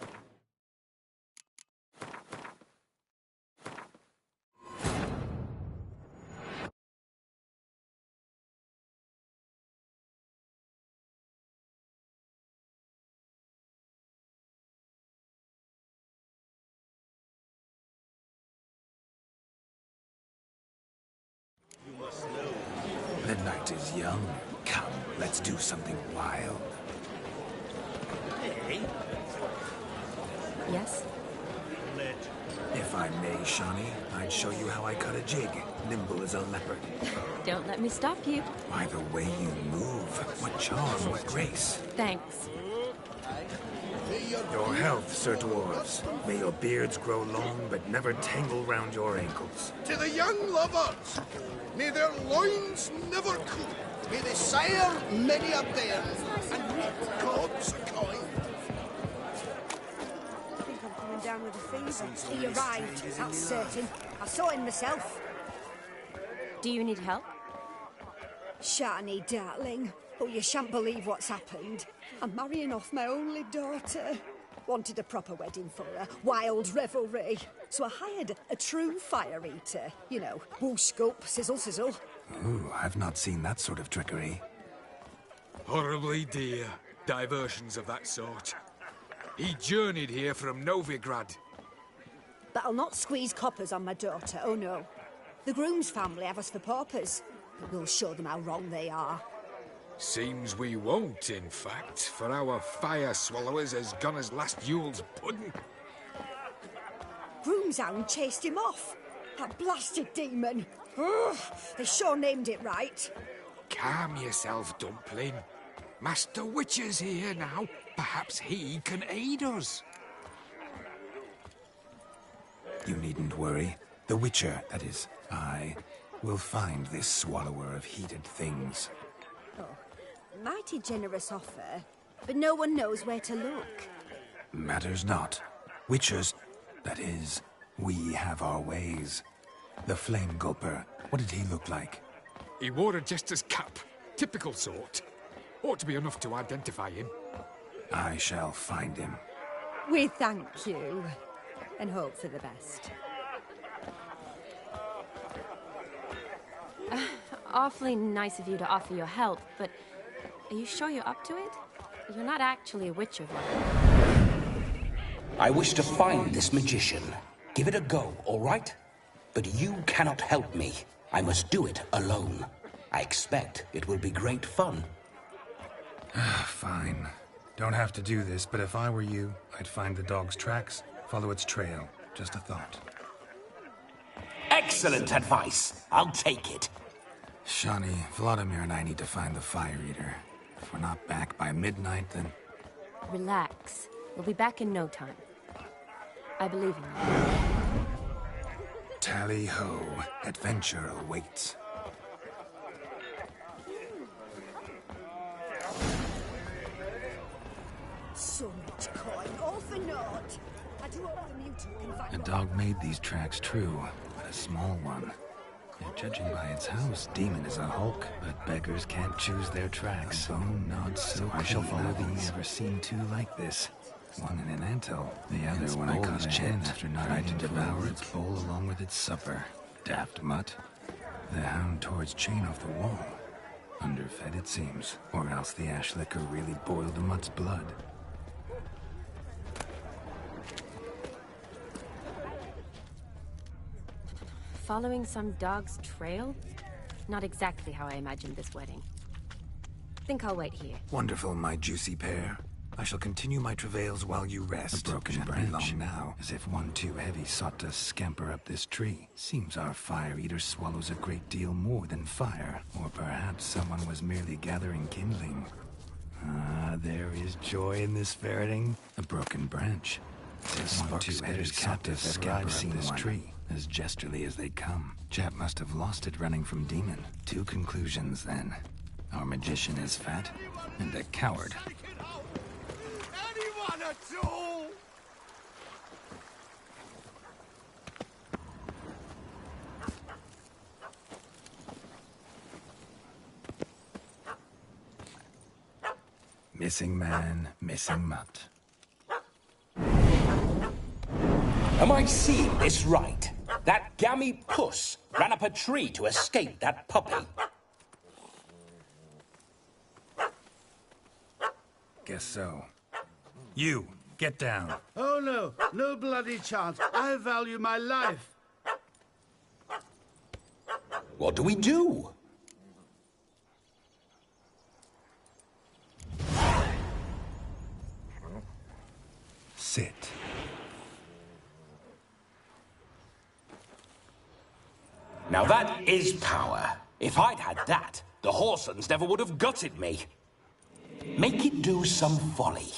C: The night is young. Come, let's do something wild.
N: Hey,
B: Yes?
C: If I may, Shawnee, I'd show you how I cut a jig, nimble as a leopard.
B: Don't let me stop you.
C: Why, the way you move. What charm, what grace.
B: Thanks.
C: Your health, Sir Dwarves. May your beards grow long, but never tangle round your ankles.
F: To the young lovers, may their loins never cool. May they sire many a bear, and reap God's kind.
E: I think I'm coming down with a fever. He arrived, that's certain. I saw him myself.
B: Do you need help?
E: Shani, darling. Oh, you shan't believe what's happened. I'm marrying off my only daughter. Wanted a proper wedding for her, wild revelry. So I hired a true fire eater. You know, whoosh, scoop, sizzle, sizzle.
C: Ooh, I've not seen that sort of trickery.
I: Horribly dear diversions of that sort. He journeyed here from Novigrad.
E: But I'll not squeeze coppers on my daughter, oh no. The groom's family have us for paupers, but we'll show them how wrong they are.
I: Seems we won't, in fact, for our fire swallowers has gone as last Yule's pudding.
E: Groom's hound chased him off. That blasted demon. Ugh, they sure named it right.
I: Calm yourself, Dumpling. Master Witcher's here now. Perhaps he can aid us.
C: You needn't worry. The Witcher, that is, I, will find this swallower of heated things.
E: Oh, mighty generous offer, but no one knows where to look.
C: Matters not. Witchers, that is, we have our ways. The Flame Gulper, what did he look like?
I: He wore a jester's cap. Typical sort. Ought to be enough to identify him.
C: I shall find him.
B: We thank you, and hope for the best. Awfully nice of you to offer your help, but are you sure you're up to it? You're not actually a witcher, right?
D: I wish to find this magician. Give it a go, all right? But you cannot help me. I must do it alone. I expect it will be great fun.
C: Fine. Don't have to do this, but if I were you, I'd find the dog's tracks, follow its trail. Just a thought.
D: Excellent advice. I'll take it.
C: Shawnee, Vladimir and I need to find the Fire Eater. If we're not back by midnight, then...
B: Relax. We'll be back in no time. I believe in you.
C: Tally-ho. Adventure awaits.
E: So much coin, all for naught. I do hope the mutant can find
C: A dog made these tracks true, but a small one. And judging by its house, Demon is a hulk, but beggars can't choose their tracks. A bone nods so I shall follow these. Never seen two like this. One in an antle, the other when I caught a hen after tried to devour its bowl along with its supper. Daft mutt. The hound tore its chain off the wall. Underfed it seems, or else the ash liquor really boiled the mutt's blood.
B: Following some dog's trail? Not exactly how I imagined this wedding. Think I'll wait here.
C: Wonderful, my juicy pear. I shall continue my travails while you rest. A broken branch now, as if one too heavy sought to scamper up this tree. Seems our fire eater swallows a great deal more than fire. Or perhaps someone was merely gathering kindling. Ah, there is joy in this ferreting. A broken branch. Tis one too heavy captive scamper up this tree. As gesterly as they come. Chap must have lost it running from Demon. Two conclusions, then. Our magician is fat, and a coward.
F: Anyone at all?
C: Missing man, missing mutt.
D: Am I seeing this right? That gammy puss ran up a tree to escape that puppy.
C: Guess so. You, get down.
N: Oh no, no bloody chance. I value my life.
D: What do we do?
C: Sit.
D: Now that is power. If I'd had that, the Horsons never would have gutted me. Make it do some folly.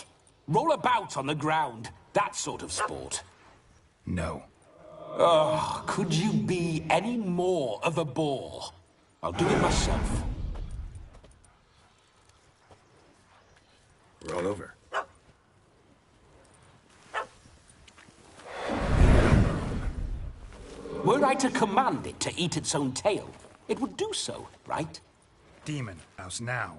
D: Roll about on the ground. That sort of sport.
C: No.
D: Oh, could you be any more of a bore? I'll do it myself.
C: Roll over.
D: Were I to command it to eat its own tail, it would do so, right?
C: Demon, house now.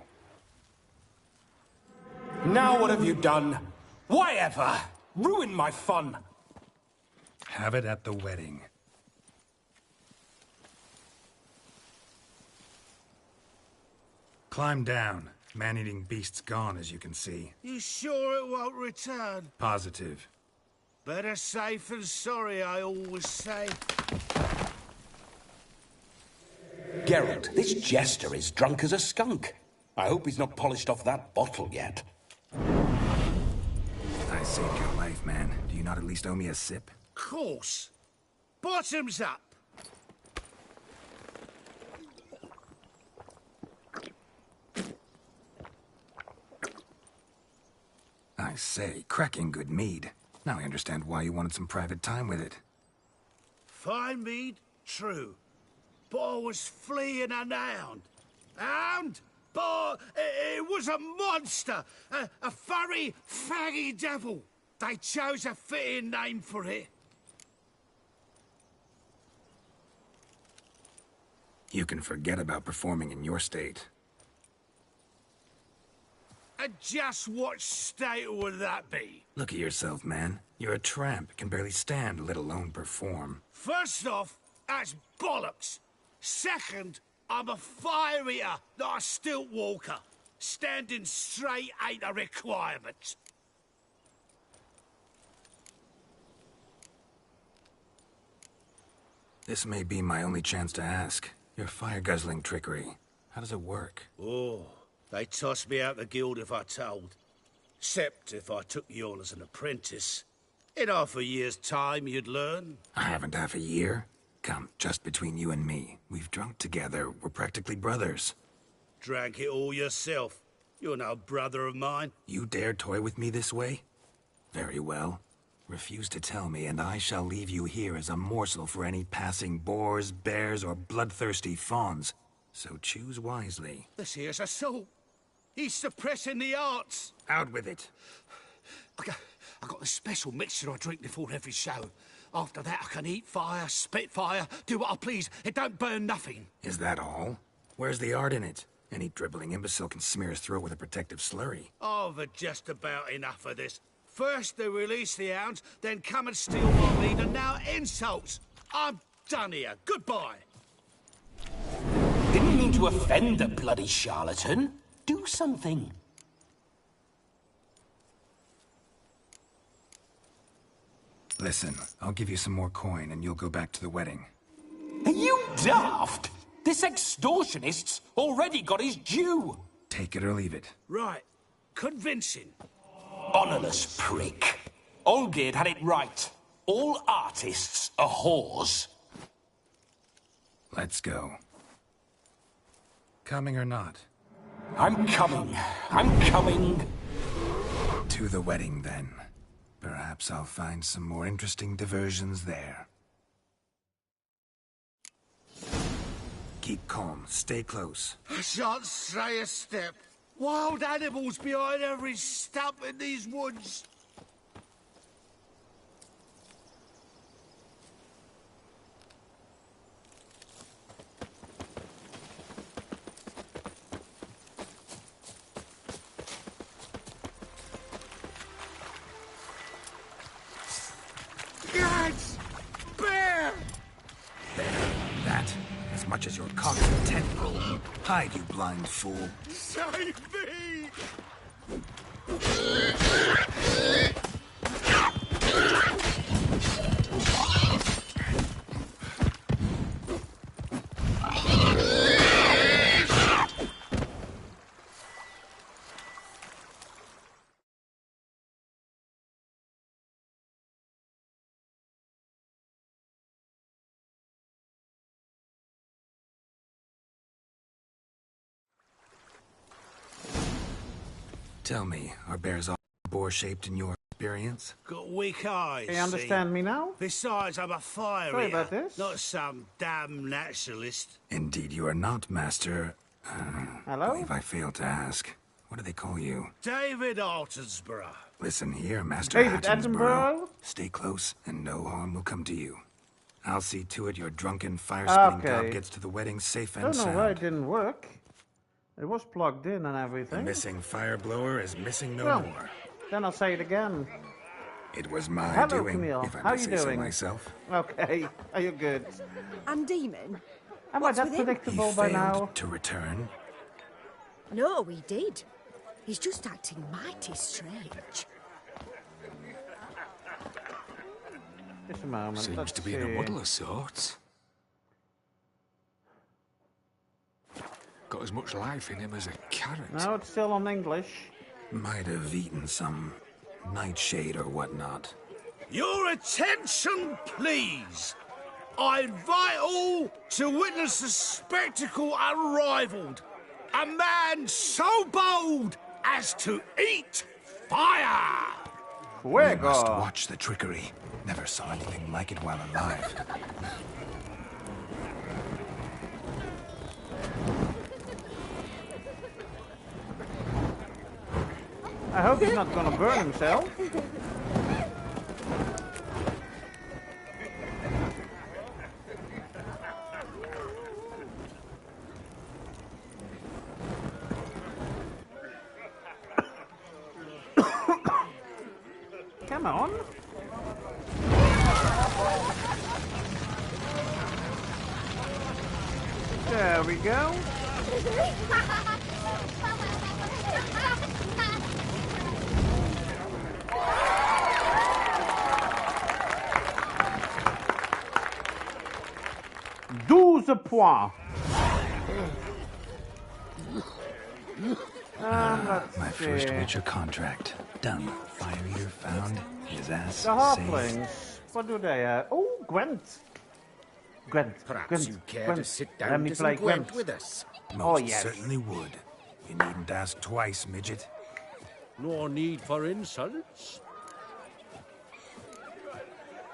D: Now what have you done? Why ever? Ruin my fun.
C: Have it at the wedding. Climb down. Man-eating beast's gone, as you can see.
N: You sure it won't return?
C: Positive.
N: Better safe than sorry, I always say.
D: Geralt, this jester is drunk as a skunk. I hope he's not polished off that bottle yet.
C: I saved your life, man. Do you not at least owe me a sip?
N: Course. Bottoms up.
C: I say, cracking good mead. Now I understand why you wanted some private time with it.
N: Fine mead, true. But I was fleeing an hound. Hound? But it was a monster. A furry, faggy devil. They chose a fitting name for it.
C: You can forget about performing in your state.
N: And just what state would that be?
C: Look at yourself, man. You're a tramp, can barely stand, let alone perform.
N: First off, that's bollocks. Second, I'm a fire eater, not a stilt walker. Standing straight ain't a requirement.
C: This may be my only chance to ask. Your fire-guzzling trickery. How does it work?
N: Oh, they'd toss me out the guild if I told. Except if I took you on as an apprentice. In half a year's time, you'd learn.
C: I haven't half a year. Come, just between you and me. We've drunk together. We're practically brothers.
N: Drank it all yourself. You're no brother of mine.
C: You dare toy with me this way? Very well. Refuse to tell me, and I shall leave you here as a morsel for any passing boars, bears, or bloodthirsty fawns. So choose wisely.
N: This here's assault. He's suppressing the arts.
C: Out with it.
N: I got a special mixture I drink before every show. After that, I can eat fire, spit fire, do what I please. It don't burn nothing.
C: Is that all? Where's the art in it? Any dribbling imbecile can smear his throat with a protective slurry.
N: I've had just about enough of this. First they release the hounds, then come and steal my meat, and now insults. I'm done here. Goodbye.
D: Didn't mean to offend the bloody charlatan. Do something.
C: Listen, I'll give you some more coin and you'll go back to the wedding.
D: Are you daft? This extortionist's already got his due.
C: Take it or leave it.
N: Right. Convincing.
D: honourless prick. Olgerd had it right. All artists are whores.
C: Let's go. Coming or not?
D: I'm coming. I'm coming.
C: To the wedding, then. Perhaps I'll find some more interesting diversions there. Keep calm. Stay close.
N: I shan't stray a step. Wild animals behind every stump in these woods. Guards! Bear!
C: There. That. As much as your cock's a tentpole. Hide, you blind fool.
N: Save me!
C: Tell me, are bears all boar-shaped in your experience?
N: Got weak eyes.
A: Can you understand me now?
N: Besides, I'm a fire
A: Sorry
N: eater,
A: about this.
N: not some damn naturalist.
C: Indeed you are not, Master.
A: Hello?
C: I believe I failed to ask. What do they call you?
N: David Altonsborough.
C: Listen here, Master
A: David Attenborough?
C: Stay close, and no harm will come to you. I'll see to it your drunken, fire-spitting gob gets to the wedding safe and
A: Don't know
C: sound.
A: why it didn't work. It was plugged in and
C: The
A: everything.
C: missing fire blower is missing no
A: Well,
C: more.
A: then I'll say it again.
C: It was my
A: Hello,
C: doing,
A: Camille.
C: if I
A: How
C: may
A: you
C: say so
A: doing?
C: myself.
A: Okay, are you good?
E: And Demon?
A: Am I
E: What's
A: that
E: with him?
A: predictable
C: He
A: by
C: failed
A: now?
C: to return.
E: No, he did. He's just acting mighty strange.
A: Just a moment.
I: Seems
A: let's
I: to be in a
A: see.
I: muddle of sorts. Got as much life in him as a carrot.
A: No, it's still on English.
C: Might have eaten some nightshade or whatnot.
N: Your attention, please. I invite all to witness a spectacle unrivaled. A man so bold as to eat fire.
C: We must
A: Fuego.
C: watch the trickery. Never saw anything like it while alive.
A: I hope he's not gonna burn himself. Come on. There we go. Douze points. Let's
C: My
A: see.
C: first Witcher contract. Done. Fire eater found. His ass
A: The
C: safe.
A: halflings. What do they have? Oh, Gwent. Gwent.
K: Perhaps
A: Gwent.
K: you care
A: Gwent.
K: to sit
A: Let
K: down
A: me
K: to
A: play
K: some Gwent
A: Gwent
K: with us.
C: Most
A: yes.
C: certainly would. You needn't ask twice, midget.
M: No need for insults.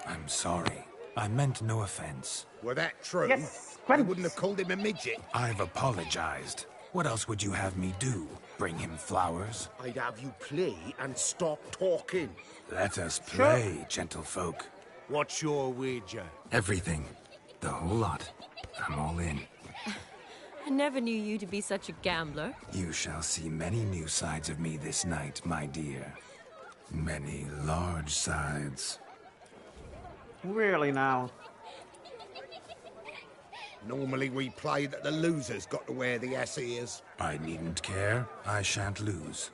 C: I'm sorry. I meant no offense.
K: Were that true?
A: Yes,
K: I
A: Gwent.
K: wouldn't have called him a midget.
C: I've apologized. What else would you have me do? Bring him flowers?
K: I'd have you play and stop talking.
C: Let us play, gentlefolk.
M: What's your wager?
C: Everything. The whole lot. I'm all in.
B: I never knew you to be such a gambler.
C: You shall see many new sides of me this night, my dear. Many large sides.
A: Really now?
K: Normally we play that the loser's got to wear the ass ears.
C: I needn't care. I shan't lose.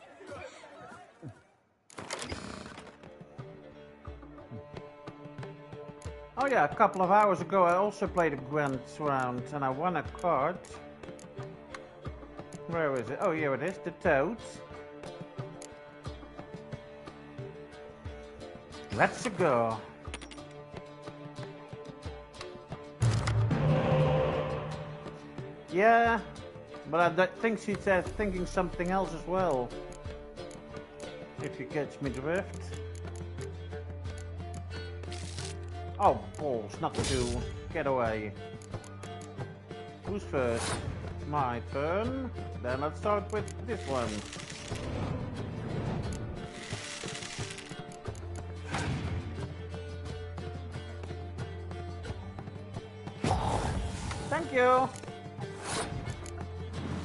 A: Oh yeah, a couple of hours ago I also played a Gwent round and I won a card. Where is it? Oh, here it is, the Toads. Let's go. Yeah, but I think she's thinking something else as well. If you catch me drift. Oh, balls, not two. Get away. Who's first? My turn. Then let's start with this one. Thank you.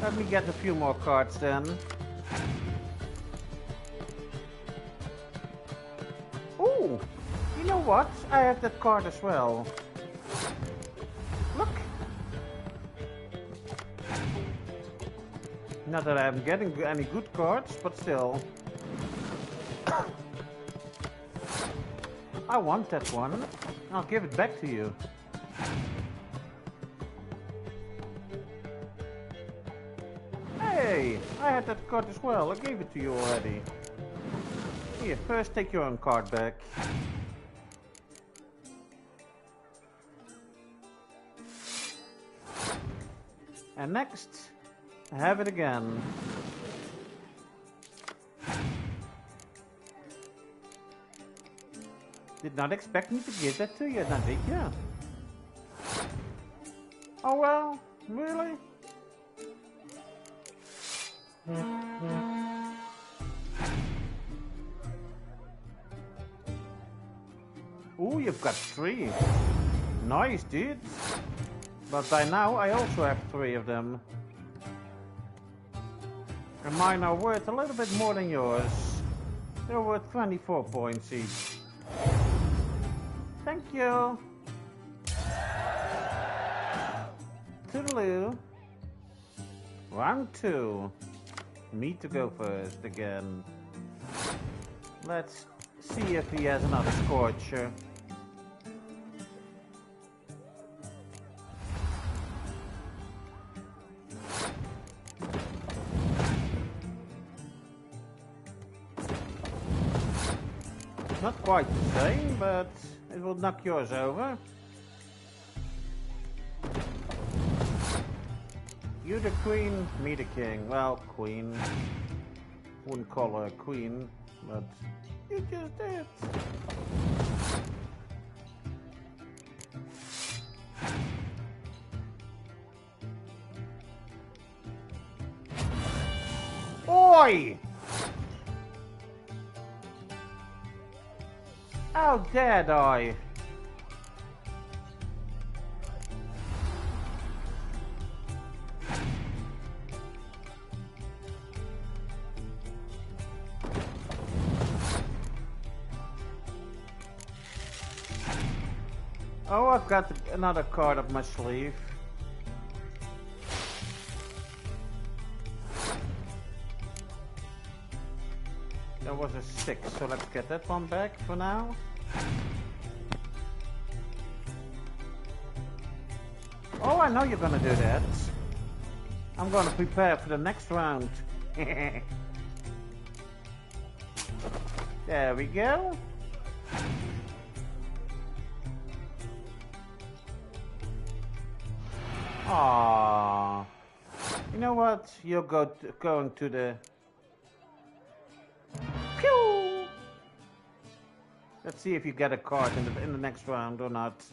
A: Let me get a few more cards then. Ooh, you know what? I have that card as well. Look. Not that I'm getting any good cards, but still. I want that one. I'll give it back to you. Hey, I had that card as well. I gave it to you already. Here, first take your own card back. And next, have it again. Did not expect me to give that to you, did you? Oh well, really? Ooh, you've got 3. Nice, dude. But by now I also have 3 of them. And mine are worth a little bit more than yours. They're worth 24 points each. Thank you. Toodaloo. Round 2. Me to go first again. Let's see if he has another Scorcher. Not quite the same, but it will knock yours over. You the queen, me the king. Well, queen. Wouldn't call her a queen, but you just did. Oi! How dare I? Oh, I've got another card up my sleeve. That was a 6, so let's get that one back for now. Oh, I know you're gonna do that. I'm gonna prepare for the next round. There we go. Aww. You know what? You're going to the... Pew! Let's see if you get a card in the next round or not.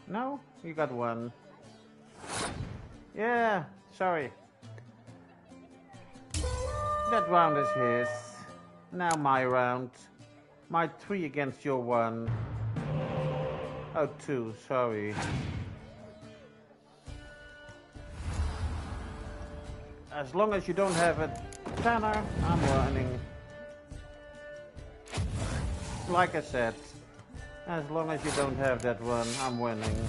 A: No? You got 1. Yeah, sorry. That round is his. Now my round. My 3 against your 1. Oh, 2, sorry. As long as you don't have a tenor, I'm winning. Like I said, as long as you don't have that one, I'm winning.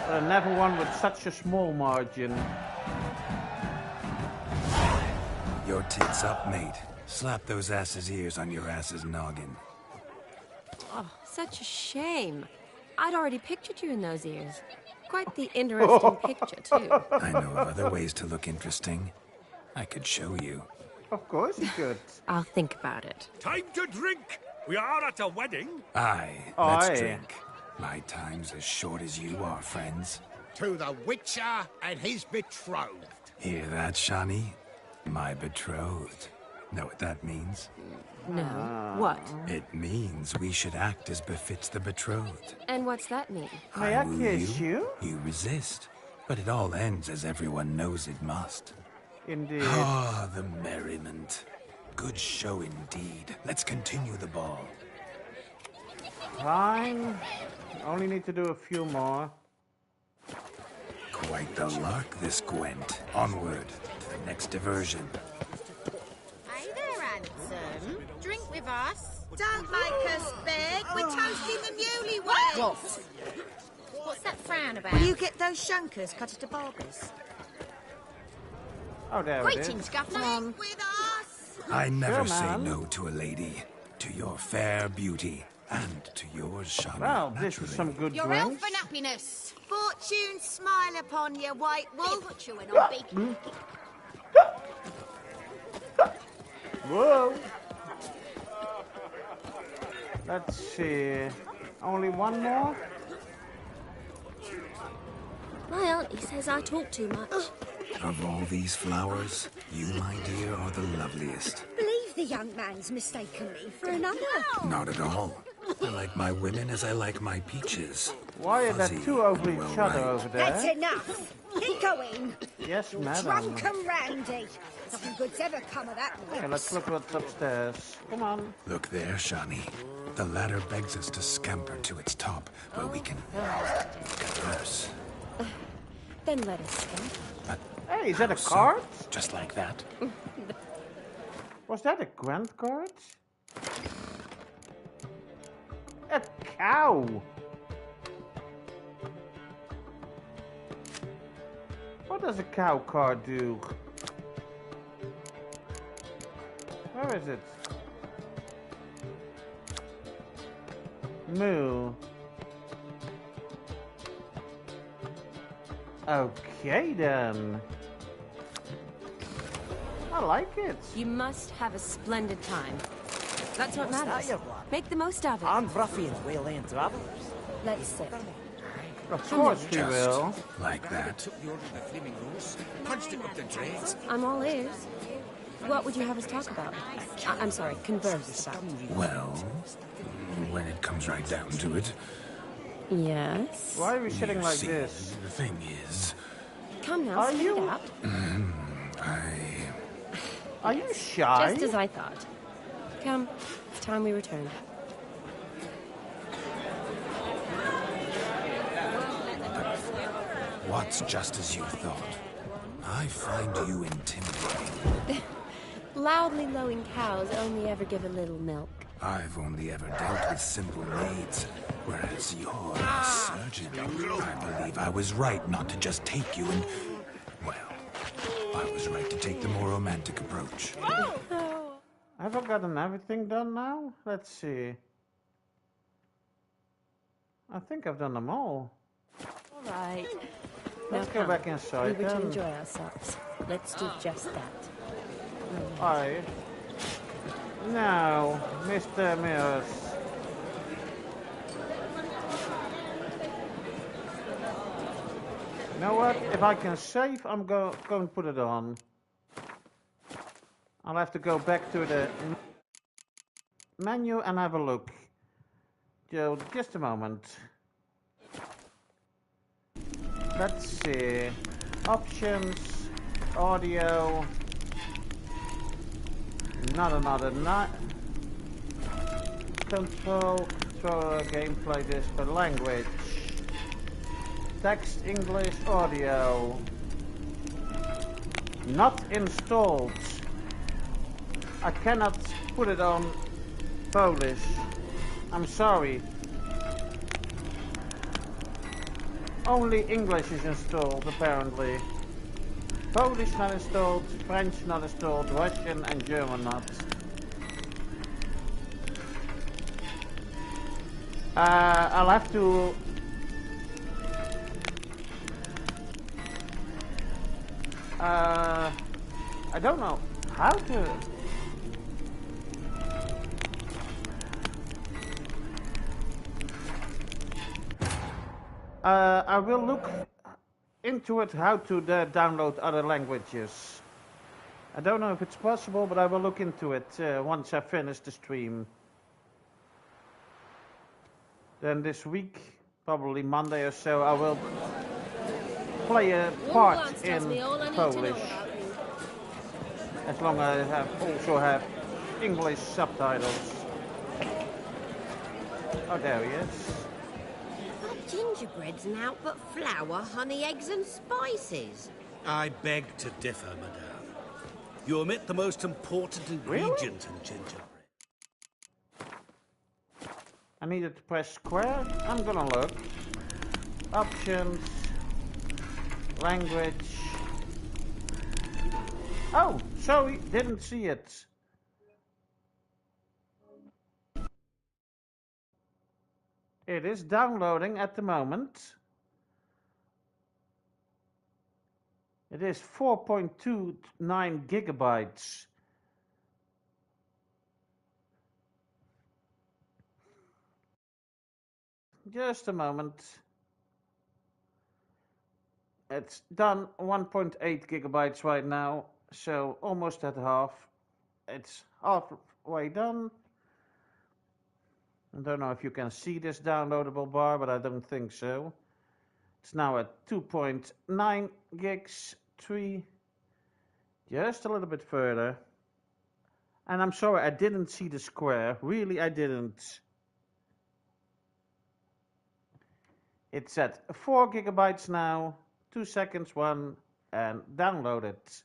A: But I never won with such a small margin.
C: Your tits up, mate. Slap those asses' ears on your ass's noggin.
B: Oh, such a shame. I'd already pictured you in those ears. Quite the interesting picture, too.
C: I know of other ways to look interesting. I could show you.
A: Of course he could.
B: I'll think about it.
M: Time to drink! We are at a wedding.
C: Aye, let's
A: Aye.
C: drink. My time's as short as you are, friends.
K: To the Witcher and his betrothed.
C: Hear that, Shani? My betrothed. Know what that means?
B: No. What?
C: It means we should act as befits the betrothed.
B: And what's that mean?
A: May I kiss you?
C: You resist. But it all ends as everyone knows it must.
A: Indeed.
C: Ah, the merriment. Good show indeed. Let's continue the ball.
A: Fine. Only need to do a few more.
C: Quite the lark, this Gwent. Onward to the next diversion.
L: Hey there, handsome. Drink with us. Don't make us beg. We're toasting the newlyweds. What? What's that frown about? Will you get those shankers cut at a barber's?
A: Oh, there it is.
L: Greetings, Governor. Drink with us.
C: I never
A: Sure,
C: say
A: man.
C: no to a lady. To your fair beauty. And to yours, Shani.
A: Well, this
C: naturally.
A: is some good
L: Your
A: drinks.
L: elfin happiness. Fortune smile upon you, White Wolf. Put you in on big.
A: Whoa. Let's see. Only one more?
O: My auntie says I talk too much.
C: Of all these flowers, you, my dear, are the loveliest.
E: Believe the young man's mistaken me for another.
C: Not at all. I like my women as I like my peaches.
A: Why are there
C: Fuzzy
A: two over
C: and
A: each
C: well
A: other
C: ripe.
A: over there?
E: That's enough. Keep going.
A: Yes,
E: You're
A: madam.
E: drunk and randy. Nothing good's ever come of that.
A: Okay, let's look what's upstairs. Come on.
C: Look there, Shani. The ladder begs us to scamper to its top, where we can converse.
B: Then let us go.
C: But
A: Hey, is that a
C: how so?
A: card?
C: Just like that?
A: Was that a grand card? A cow! What does a cow card do? Where is it? Moo. Okay then. I like it.
B: You must have a splendid time. That's what
P: What's that
B: matters.
P: you want?
B: Make the most of it.
P: I'm ruffians, waylaying travellers.
B: Let's sit.
A: Of course we will.
C: Like that.
K: Took you under the flaming rose, punched it with the dreads.
B: I'm all ears. What would you have us talk about? I'm sorry, converse about.
C: Well, when it comes right down to it.
B: Yes?
A: Why are we sitting
C: you
A: like
C: see,
A: this?
C: The thing is,
B: Come now,
A: Are
B: speak
A: you-
B: up.
A: Are you shy?
B: Just as I thought. Come, it's time we return.
C: What's just as you thought? I find you intimidating.
B: Loudly lowing cows only ever give a little milk.
C: I've only ever dealt with simple maids, whereas you're a surgeon. I believe I was right not to just take you and... Well, I was right to take the more romantic approach.
A: Have I gotten everything done now? Let's see. I think I've done them all.
B: All right.
A: Let's
B: Now
A: go
B: come.
A: back inside
B: We were to
A: then.
B: enjoy ourselves. Let's do just that.
A: Aye. Now, Mr. Mills. You know what? If I can save, I'm going to put it on. I'll have to go back to the menu and have a look. Joe, just a moment. Let's see. Options, audio. Not another night. Control, gameplay display, language. Text, English, audio. Not installed. I cannot put it on Polish. I'm sorry. Only English is installed, apparently. Polish not installed, French not installed, Russian and German not. I'll have to... I don't know how to... I will look into it how to download other languages. I don't know if it's possible, but I will look into it once I finish the stream. Then this week, probably Monday or so, I will play a part in Polish. As long as I also have English subtitles. Oh, there he is.
Q: Gingerbread's naught but flour, honey, eggs and spices.
N: I beg to differ, madame. You omit the most important ingredient in gingerbread.
A: I needed to press square. I'm gonna look. Options. Language. Oh, sorry, didn't see it. It is downloading at the moment. It is 4.29 gigabytes. Just a moment. It's done 1.8 gigabytes right now, so almost at half. It's halfway done. I don't know if you can see this downloadable bar, but I don't think so. It's now at 2.9 gigs, 3, just a little bit further. And I'm sorry, I didn't see the square. Really, I didn't. It's at 4 gigabytes now, 2 seconds, 1, and download it.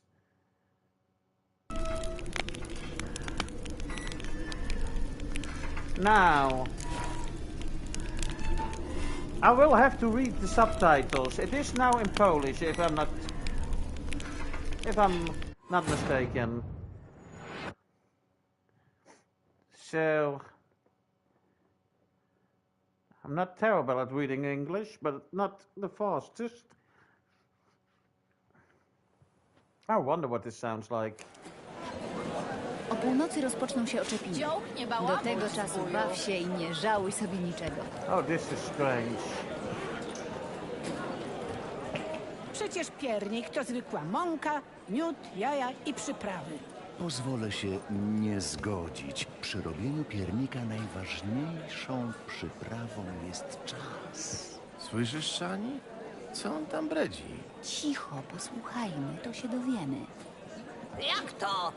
A: Now, I will have to read the subtitles. It is now in Polish, if I'm not mistaken. So, I'm not terrible at reading English, but not the fastest. I wonder what this sounds like.
R: O północy rozpoczną się oczepiny. Do tego czasu baw się i nie żałuj sobie niczego.
A: Oh, this is strange.
S: Przecież piernik to zwykła mąka, miód, jaja i przyprawy.
T: Pozwolę się nie zgodzić. Przy robieniu piernika najważniejszą przyprawą jest czas.
U: Słyszysz, Szani? Co on tam bredzi?
R: Cicho, posłuchajmy, to się dowiemy.
Q: Jak to?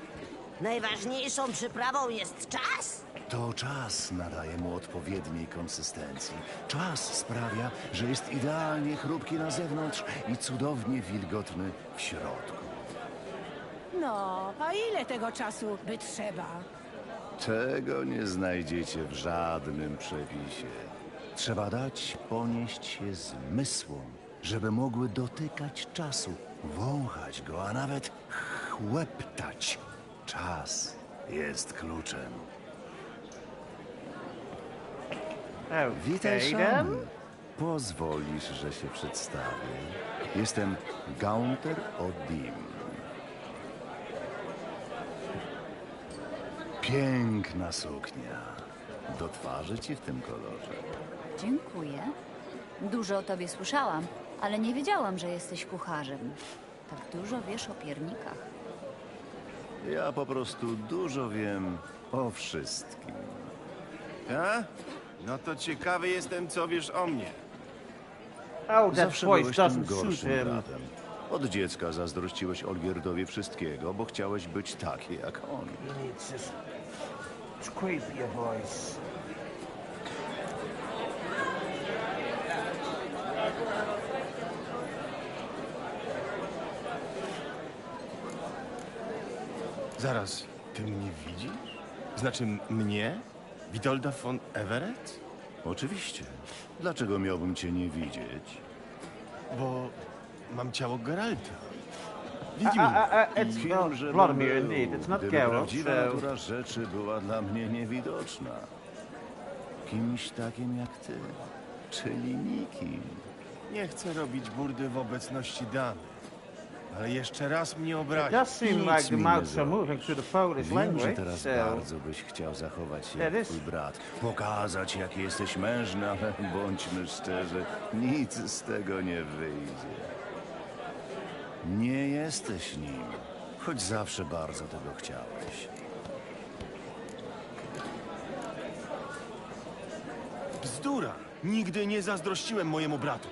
Q: Najważniejszą przyprawą jest czas?
T: To czas nadaje mu odpowiedniej konsystencji. Czas sprawia, że jest idealnie chrupki na zewnątrz i cudownie wilgotny w środku.
S: No, a ile tego czasu by trzeba?
T: Czego nie znajdziecie w żadnym przepisie. Trzeba dać ponieść się zmysłom, żeby mogły dotykać czasu, wąchać go, a nawet chłeptać. Czas jest kluczem. Witaj, Szani. Pozwolisz, że się przedstawię. Jestem Gaunter Odim. Piękna suknia. Do twarzy ci w tym kolorze.
R: Dziękuję. Dużo o tobie słyszałam, ale nie wiedziałam, że jesteś kucharzem. Tak dużo wiesz o piernikach.
T: Ja po prostu dużo wiem o wszystkim.
U: A? No to ciekawy jestem, co wiesz o mnie.
A: Oh, that
T: Zawsze
A: voice
T: byłeś tym
A: doesn't suit
T: gorszym
A: him.
T: bratem. Od dziecka zazdrościłeś Olgierdowi wszystkiego, bo chciałeś być taki jak on.
A: It's creepy, a voice.
U: Zaraz, ty mnie widzisz? Znaczy mnie? Witolda von Everett?
T: Oczywiście. Dlaczego miałbym cię nie widzieć?
U: Bo mam ciało Geralta. Widzi
A: It's Vladimir indeed, it's not
T: Gdyby
A: Geralt,
T: prawdziwa
A: so...
T: natura rzeczy była dla mnie niewidoczna. Kimś takim jak ty, czyli nikim.
U: Nie chcę robić burdy w obecności Dany. Ale jeszcze raz mnie
A: It
U: obraził.
A: does seem
T: Nic
A: like the
T: mi nie
A: mouths are
T: zrobisz.
A: moving to the Polish
T: Wiem, że
A: language,
T: teraz
A: so...
T: bardzo byś chciał zachować się jak
A: It is.
T: twój brat. Pokazać, jaki jesteś mężny, ale bądźmy szczerzy, nic z tego nie wyjdzie. Nie jesteś nim, choć zawsze bardzo tego chciałeś.
U: Bzdura! Nigdy nie zazdrościłem mojemu bratu.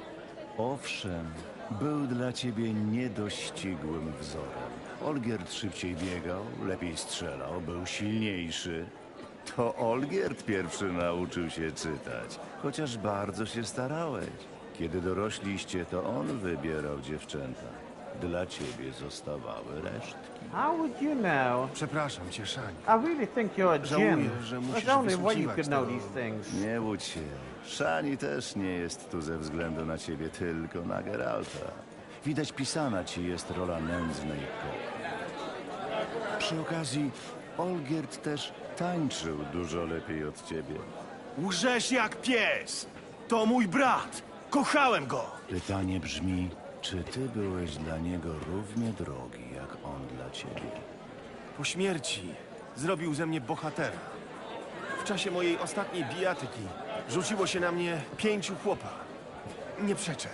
T: Owszem, był dla ciebie niedościgłym wzorem. Olgierd szybciej biegał, lepiej strzelał, był silniejszy. To Olgierd pierwszy nauczył się czytać, chociaż bardzo się starałeś. Kiedy dorośliście, to on wybierał dziewczęta. Dla ciebie zostawały resztki.
A: How would you know?
U: Przepraszam cię, Szani.
A: I really think you're a
U: Żałuję,
A: Jim.
U: że musisz
A: There's only way you
U: wysłuchiwać
A: could know
U: tego.
A: these things.
T: Nie łudź się. Szani też nie jest tu ze względu na ciebie, tylko na Geralta. Widać, pisana ci jest rola nędznej kobiety. Przy okazji, Olgierd też tańczył dużo lepiej od ciebie.
U: Łżesz jak pies! To mój brat! Kochałem go!
T: Pytanie brzmi, czy ty byłeś dla niego równie drogi, jak on dla ciebie?
U: Po śmierci zrobił ze mnie bohatera. W czasie mojej ostatniej bijatyki rzuciło się na mnie 5 chłopa. Nie przeczę.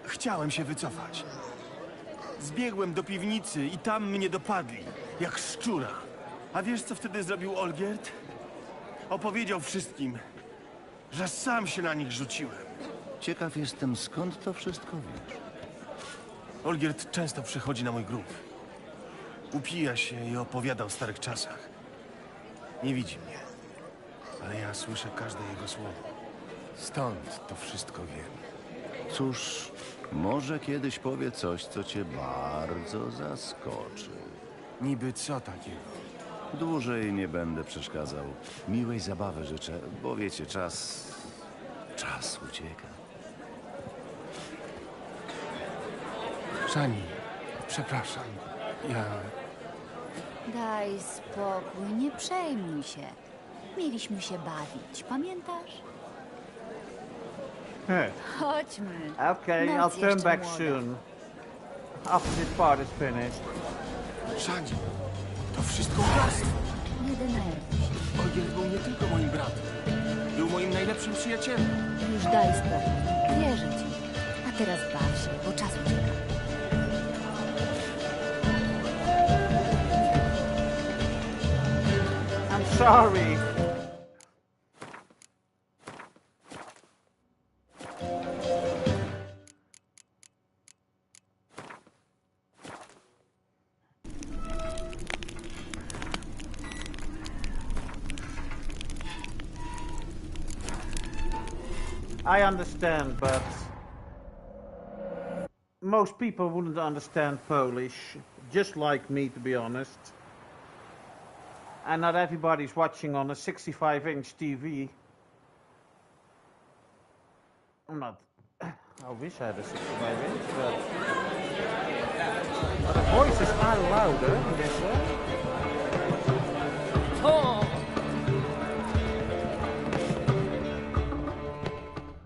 U: Chciałem się wycofać. Zbiegłem do piwnicy i tam mnie dopadli, jak szczura. A wiesz, co wtedy zrobił Olgierd? Opowiedział wszystkim, że sam się na nich rzuciłem.
T: Ciekaw jestem, skąd to wszystko wiesz.
U: Olgierd często przychodzi na mój grób. Upija się i opowiada o starych czasach. Nie widzi mnie, ale ja słyszę każde jego słowo. Stąd to wszystko wiem.
T: Cóż, może kiedyś powie coś, co cię bardzo zaskoczy.
U: Niby co takiego?
T: Dłużej nie będę przeszkadzał. Miłej zabawy życzę, bo wiecie, czas ucieka.
U: Szani, przepraszam.
R: Daj spokój, nie przejmuj się. Mieliśmy się bawić, pamiętasz? Chodźmy.
A: Okay,
R: Noc
A: I'll turn
R: jeszcze
A: back
R: młoda.
A: soon. After this part is finished.
U: Szani, to wszystko kłamstwo.
R: Nie denerwuj się.
U: Olgierd był nie tylko moim bratem. Był moim najlepszym przyjacielem.
R: Już daj spokój. Wierzę ci. A teraz baw się, bo czas ucieka.
A: I'm sorry. I understand, but most people wouldn't understand Polish, just like me, to be honest. And not everybody's watching on a 65-inch TV. I'm not... I wish I had a 65-inch, but the voices are louder in this one.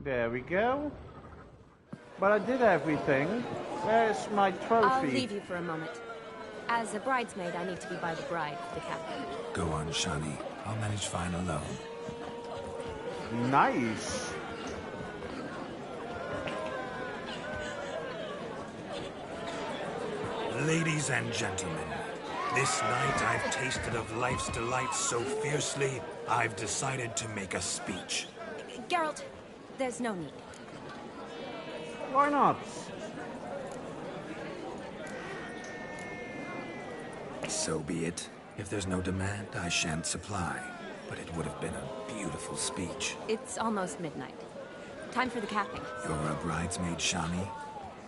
A: There we go. But I did everything. Where's my trophy?
B: I'll leave you for a moment. As a bridesmaid, I need to be by the bride for the captain.
C: Go on, Shani. I'll manage fine alone.
A: Nice.
J: Ladies and gentlemen, this night I've tasted of life's delights so fiercely, I've decided to make a speech.
B: Geralt, there's no need.
A: Why not?
C: So be it. If there's no demand, I shan't supply. But it would have been a beautiful speech.
B: It's almost midnight. Time for the capping.
C: You're a bridesmaid, Shani.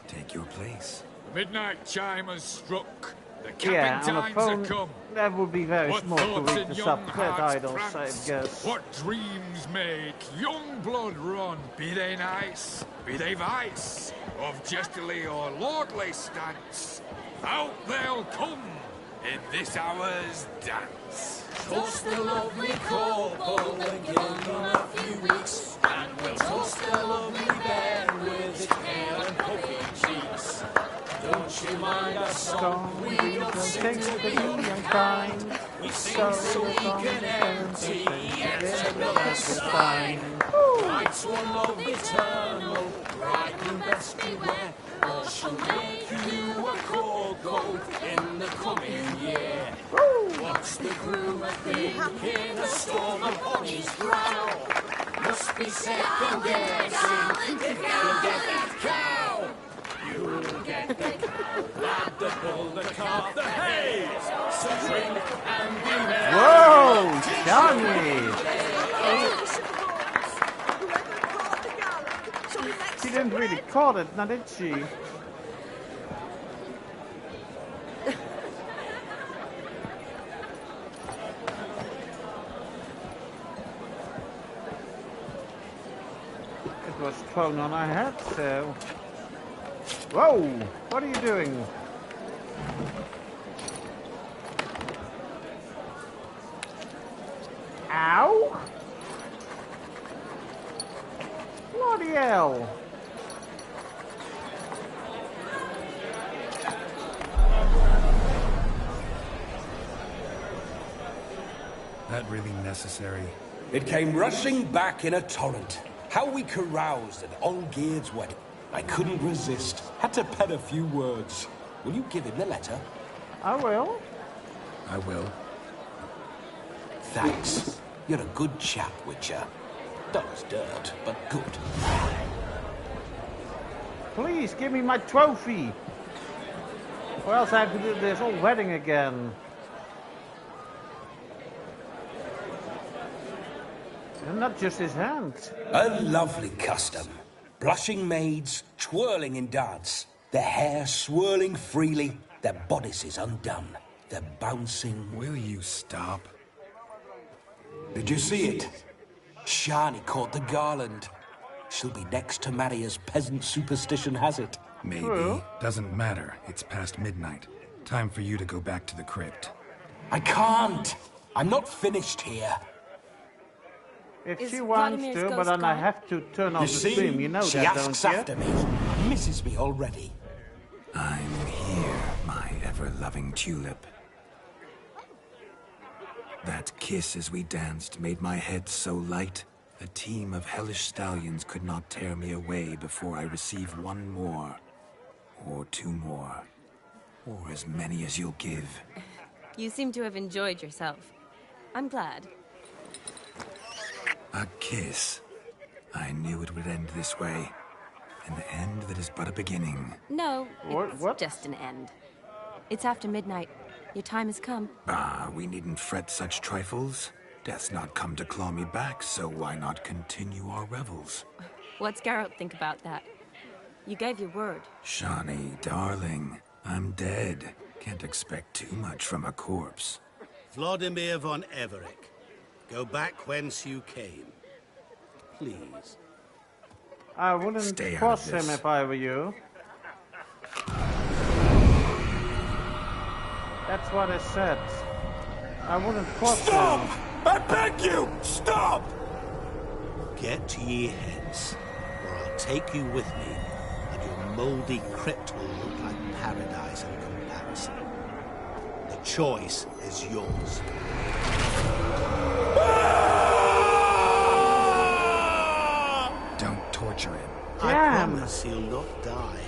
C: Take your place.
I: Midnight chime has struck. The
A: Yeah,
I: capping
A: on a
I: times
A: phone,
I: have come.
A: that would be very
I: What
A: small to
I: thoughts
A: read
I: in
A: the
I: young
A: subtitle,
I: hearts
A: I
I: prance?
A: guess.
I: What dreams make young blood run? Be they nice, be they vice, of jestily or lordly stance, out they'll come in this hour's dance.
V: Toast the lovely couple and give them a few weeks, and we'll toast the lovely bear with its pale and puffy cheeks. Don't to mind our song. We don't sing to be unkind. We sing so we can empty every blessed sign. Night's one of eternal, bright and best beware. Or she'll make you a cold in the coming year. What's the groom thinking? A storm upon his brow. Must be second guessing if you'll get that cow. You'll get the cow, lad, the bull, the calf, the hay. So drink and be merry.
A: Whoa, Johnny! She didn't really call it, now did she? It was thrown on her head, so... Whoa! What are you doing? Ow! Bloody hell!
J: That really necessary?
G: It came rushing back in a torrent. How we caroused at Olgierd's wedding. I couldn't resist. Had to pen a few words. Will you give him the letter?
A: I will.
J: I will.
G: Thanks. You're a good chap, Witcher. Dull as dirt, but good.
A: Please, give me my trophy! Or else I have to do this whole wedding again. And not just his hands.
G: A lovely custom. Blushing maids, twirling in dance. Their hair swirling freely, their bodices undone. They're bouncing...
J: Will you stop?
G: Did you see it? Shani caught the garland. She'll be next to marry as peasant superstition has it.
J: Maybe.
A: True.
J: Doesn't matter. It's past midnight. Time for you to go back to the crypt.
G: I can't. I'm not finished here.
A: If
B: Is
A: she wants
B: Vladimir's
A: to, but
B: ghost
A: then I
B: gone?
A: have to turn off
G: You
A: the
G: see,
A: stream, you know
G: she
A: that,
G: asks
A: don't you?
G: after me. Misses me already.
C: I'm here, my ever-loving tulip. That kiss as we danced made my head so light, a team of hellish stallions could not tear me away before I receive one more, or two more, or as many as you'll give.
B: You seem to have enjoyed yourself. I'm glad.
C: A kiss. I knew it would end this way. An end that is but a beginning.
B: No, it's
A: What?
B: just an end. It's after midnight. Your time has come.
C: Ah, we needn't fret such trifles. Death's not come to claw me back, so why not continue our revels?
B: What's Geralt think about that? You gave your word.
C: Shani, darling, I'm dead. Can't expect too much from a corpse.
N: Vladimir von Everec, go back whence you came. Please.
A: I wouldn't
C: Stay out
A: cross
C: of
A: him
C: this.
A: if I were you. That's what I said. I wouldn't cross
G: Stop!
A: him.
G: I beg you! Stop!
N: Get ye hence, or I'll take you with me, and your mouldy crypt will look like paradise in comparison. The choice is yours.
C: Don't torture him.
N: I
A: Damn.
N: promise he'll not die.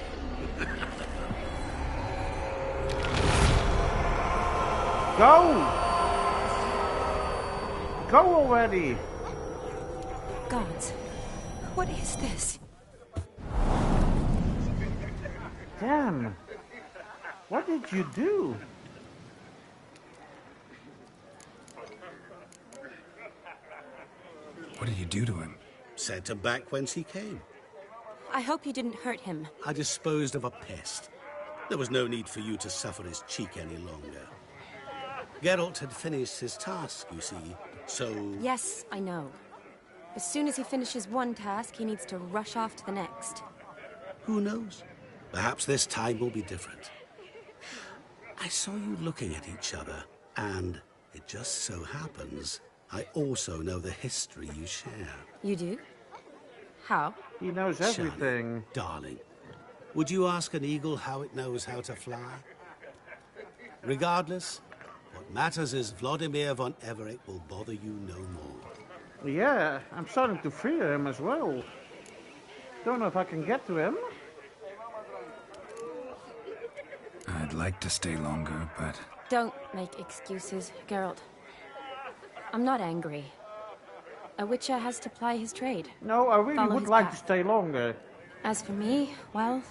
A: Go! Go already!
B: Gods, what is this?
A: Damn! What did you do?
C: What did you do to him?
N: Sent him back whence he came.
B: I hope you didn't hurt him.
N: I disposed of a pest. There was no need for you to suffer his cheek any longer. Geralt had finished his task, you see, so...
B: Yes, I know. As soon as he finishes one task, he needs to rush off to the next.
N: Who knows? Perhaps this time will be different. I saw you looking at each other, and it just so happens I also know the history you share.
B: You do? How?
A: He knows everything.
N: Darling, Would you ask an eagle how it knows how to fly? Regardless, what matters is Vladimir von Everec will bother you no more.
A: Yeah, I'm starting to fear him as well. Don't know if I can get to him.
C: I'd like to stay longer, but...
B: Don't make excuses, Geralt. I'm not angry. A witcher has to ply his trade.
A: No, I really would like to stay longer.
B: As for me, well,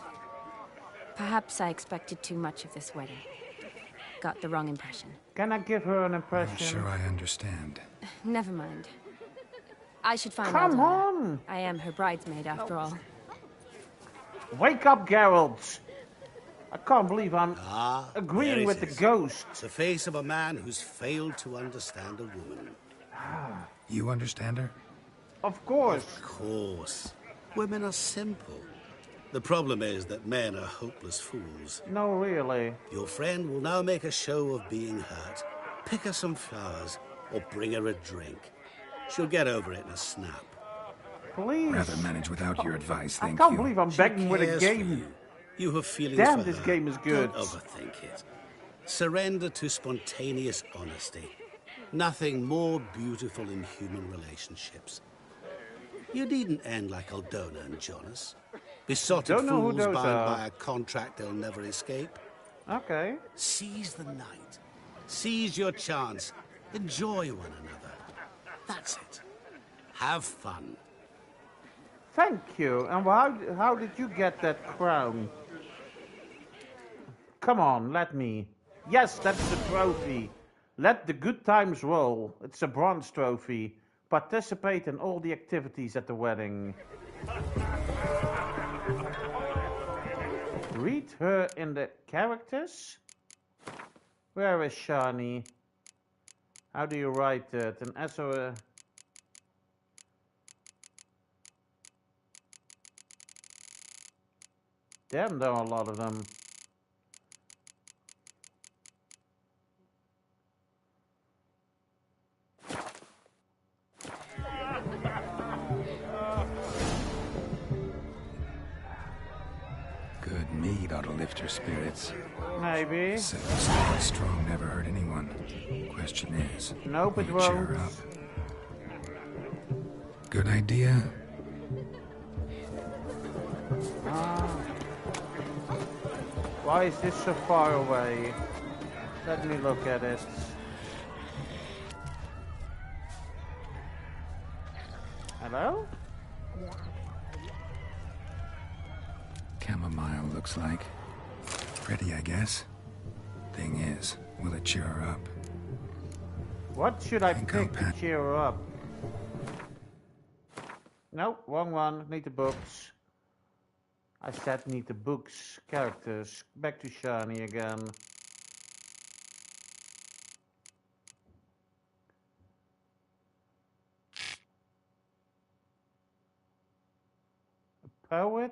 B: perhaps I expected too much of this wedding. Got the wrong impression.
A: Can I give her an impression?
C: I'm sure I understand.
B: Never mind. I should find
A: Come
B: Aldemir.
A: on!
B: I am her bridesmaid, after all.
A: Wake up, Geralt! I can't believe I'm agreeing with the ghost.
N: The face of a man who's failed to understand a woman.
C: You understand her?
A: Of course.
N: Of course. Women are simple. The problem is that men are hopeless fools.
A: No, really.
N: Your friend will now make a show of being hurt. Pick her some flowers, or bring her a drink. She'll get over it in a snap.
A: Please.
C: Rather manage without your advice, thank
A: I can't
C: you.
A: believe I'm begging with a game.
N: You have feelings
A: Damn,
N: for
A: this
N: her.
A: game is good.
N: Don't overthink it. Surrender to spontaneous honesty. Nothing more beautiful in human relationships. You needn't end like Aldona and Jonas. Besotted fools bound by a contract they'll never escape.
A: Okay.
N: Seize the night. Seize your chance. Enjoy one another. That's it. Have fun.
A: Thank you. And how did you get that crown? Come on, let me. Yes, that's the trophy. Let the good times roll. It's a bronze trophy. Participate in all the activities at the wedding. Read her in the characters. Where is Shani? How do you write it? An S or a... Damn, there are a lot of them.
C: Good mead ought to lift her spirits.
A: Maybe.
C: Staying strong never hurt anyone. Question is,
A: nope, it
C: will you cheer
A: won't.
C: her up? Good idea.
A: Why is this so far away? Let me look at it. Hello?
C: Chamomile looks like. Pretty, I guess. Thing is, will it cheer her up?
A: What should I pick to cheer her up? Nope, wrong one. Need the books. I said need the books. Characters. Back to Shani again. A poet.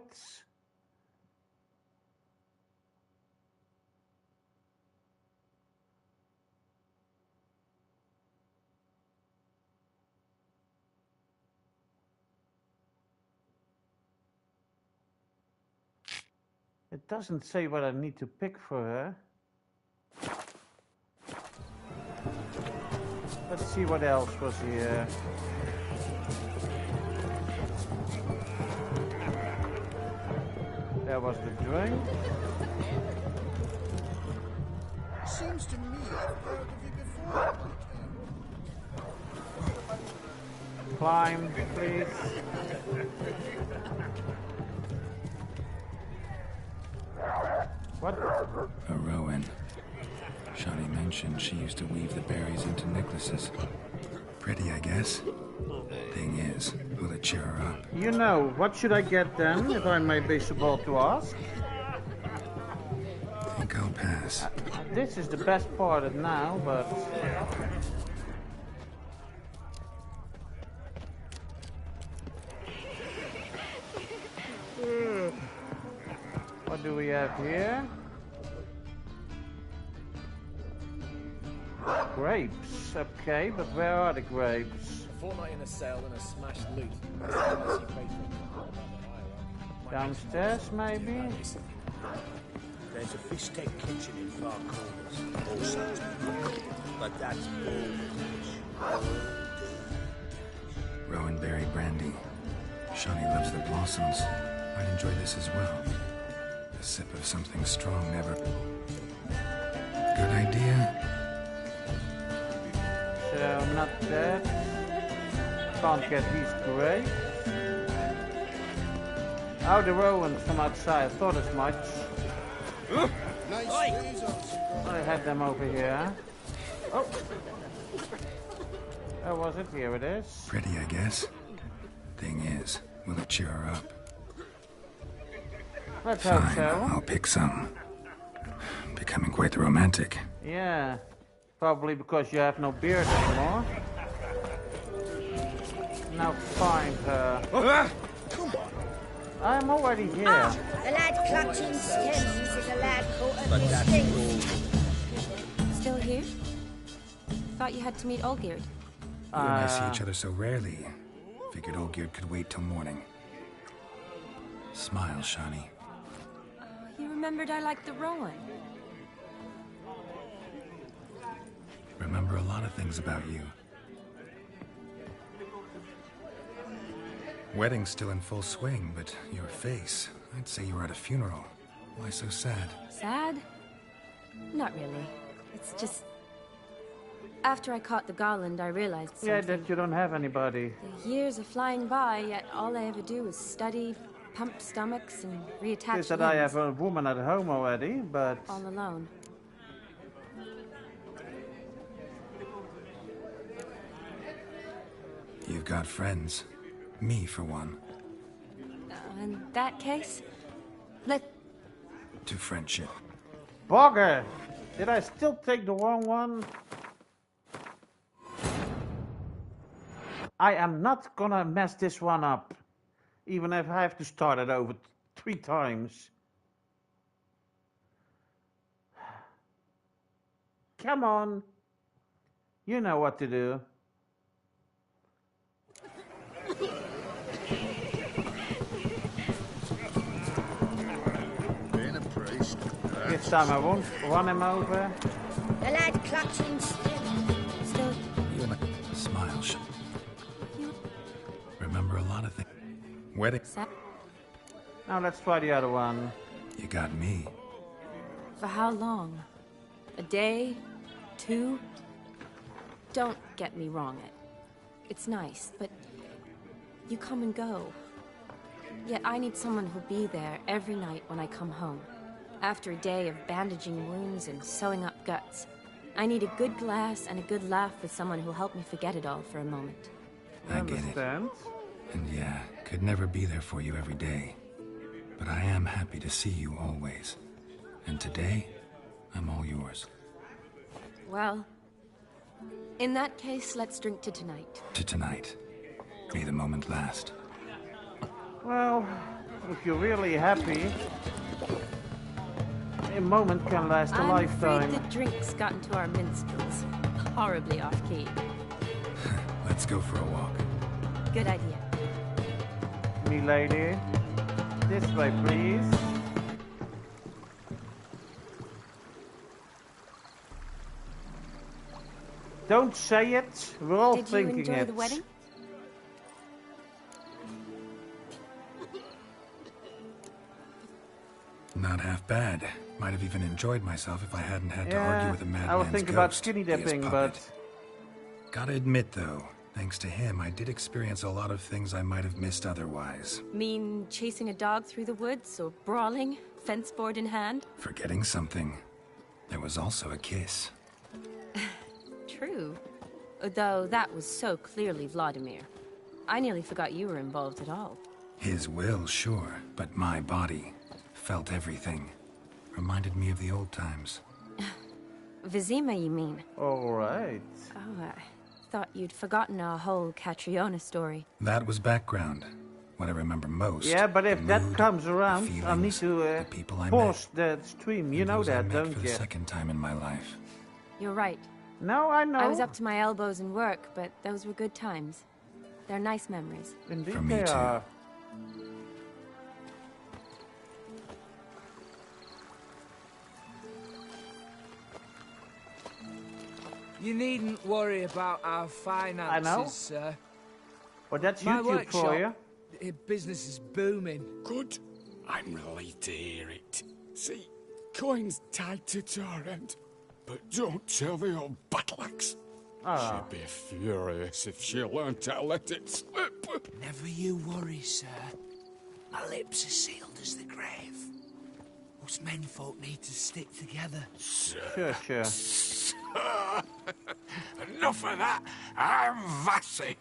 A: It doesn't say what I need to pick for her. Let's see what else was here. There was the drink.
K: Seems to me I've heard of you before.
A: Climb, please. What?
C: A Rowan. Shani mentioned she used to weave the berries into necklaces. Pretty, I guess. Thing is, will it cheer her up?
A: You know, what should I get then, if I may be so bold to ask?
C: Think I'll pass.
A: This is the best part of now, but... What do we have here? Grapes, okay, but where are the grapes?
F: A fortnight in a cell and a smashed loot. My
A: Downstairs, maybe?
K: There's a Bistec kitchen in far corners. All sounds good, but that's all.
C: Rowan berry brandy. Shawnee loves the blossoms. I'd enjoy this as well. A sip of something strong never... Good idea.
A: So, not that. Can't get these grapes. Oh, the Rowans from outside. I thought as much. I had them over here. Oh. Where was it? Here it is.
C: Pretty, I guess. Thing is, will it cheer her up?
A: Let's hope
C: Fine,
A: so.
C: I'll pick some. Becoming quite the romantic.
A: Yeah. Probably because you have no beard anymore. Now find her.
K: Come on.
A: I'm already here.
L: Ah, the lad clutching stems is a lad caught up in stings.
B: Still here? Thought you had to meet Olgierd.
C: You and I see each other so rarely. Figured Olgierd could wait till morning. Smile, Shawnee.
B: You remembered I liked the Rowan.
C: Remember a lot of things about you. Wedding's still in full swing, but your face, I'd say you were at a funeral. Why so sad?
B: Sad? Not really. It's just... After I caught the garland, I realized something.
A: Yeah, that you don't have anybody.
B: The years are flying by, yet all I ever do is study, pump stomachs, and reattach
A: It's that
B: limbs.
A: I have a woman at home already, but...
B: All alone.
C: You've got friends. Me, for one.
B: In that case,
C: To friendship.
A: Bogger! Did I still take the wrong one? I am not gonna mess this one up. Even if I have to start it over 3 times. Come on. You know what to do. This time I won't run him over.
L: The lad clutching stems.
B: Still...
C: You and I... Smile, Remember a lot of things. Wedding.
A: Now let's try the other one.
C: You got me.
B: For how long? A day? 2? Don't get me wrong. It's nice, but you come and go. Yet I need someone who'll be there every night when I come home. After a day of bandaging wounds and sewing up guts, I need a good glass and a good laugh with someone who'll help me forget it all for a moment.
C: I get it. And yeah, could never be there for you every day. But I am happy to see you always. And today, I'm all yours.
B: Well, in that case, let's drink to tonight.
C: To tonight. May the moment last.
A: Well, if you're really happy, a moment can last a lifetime.
B: I'm afraid the drinks got into our minstrels. Horribly off-key.
C: Let's go for a walk.
B: Good idea.
A: Me lady. This way, please. Don't say it. We're all thinking it.
B: Did you enjoy the wedding?
C: Not half bad. Might have even enjoyed myself if I hadn't had to argue with a madman's
A: I was thinking about
C: ghost,
A: skinny
C: his
A: dipping,
C: puppet.
A: but...
C: Gotta admit, though, thanks to him, I did experience a lot of things I might have missed otherwise.
B: Mean chasing a dog through the woods, or brawling, fence board in hand?
C: Forgetting something. There was also a kiss.
B: True. Though that was so clearly Vladimir. I nearly forgot you were involved at all.
C: His will, sure, but my body felt everything. Reminded me of the old times.
B: Vizima, you mean?
A: All right.
B: Oh, I thought you'd forgotten our whole Catriona story.
C: That was background. What I remember most.
A: Yeah, but if
C: the
A: that
C: mood,
A: comes around,
C: the
A: I need
C: feelings,
A: to
C: people I
A: pause that stream. You
C: and
A: know
C: those I
A: that,
C: met
A: don't
C: for the
A: you?
C: second time in my life.
B: You're right.
A: No, I know.
B: I was up to my elbows in work, but those were good times. They're nice memories.
A: Indeed
C: For me
A: they
C: too.
A: are.
F: You needn't worry about our finances, sir.
A: Well, that's
F: My
A: YouTube for you.
F: Business is booming.
I: Good. I'm relieved to hear it. See, coin's tied to Torrent, but don't tell the old battleaxe.
A: Ah.
I: She'd be furious if she learned to let it slip.
F: Never you worry, sir. My lips are sealed as the grave. Us menfolk need to stick together.
A: Sure.
I: Enough of that. I'm Vassy.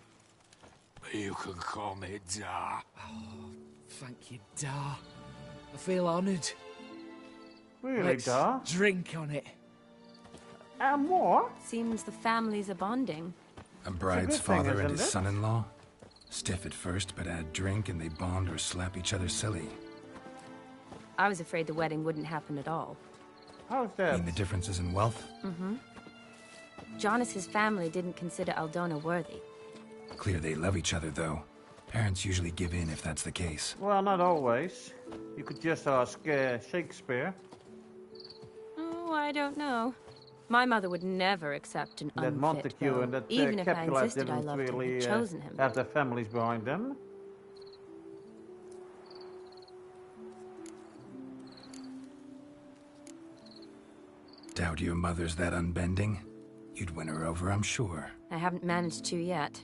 I: But you can call me Dar.
F: Oh, thank you, Dar. I feel honoured.
A: Really,
F: Let's
A: Dar?
F: drink on it.
A: And more?
B: Seems the families are bonding.
C: A bride's
A: good thing,
C: father and
A: isn't
C: his
A: it?
C: son-in-law? Stiff at first, but add drink and they bond or slap each other silly.
B: I was afraid the wedding wouldn't happen at all.
A: How's that?
C: Mean the differences in wealth?
B: Mm-hmm. Jonas's family didn't consider Aldona worthy.
C: Clear they love each other, though. Parents usually give in if that's the case.
A: Well, not always. You could just ask Shakespeare.
B: Oh, I don't know. My mother would never accept an
A: That
B: unfit
A: Montague
B: beau,
A: and that
B: even if I
A: Capulet
B: insisted I
A: didn't
B: loved him
A: really
B: and chosen him.
A: have their families behind them.
C: Doubt your mother's that unbending? You'd win her over, I'm sure.
B: I haven't managed to yet.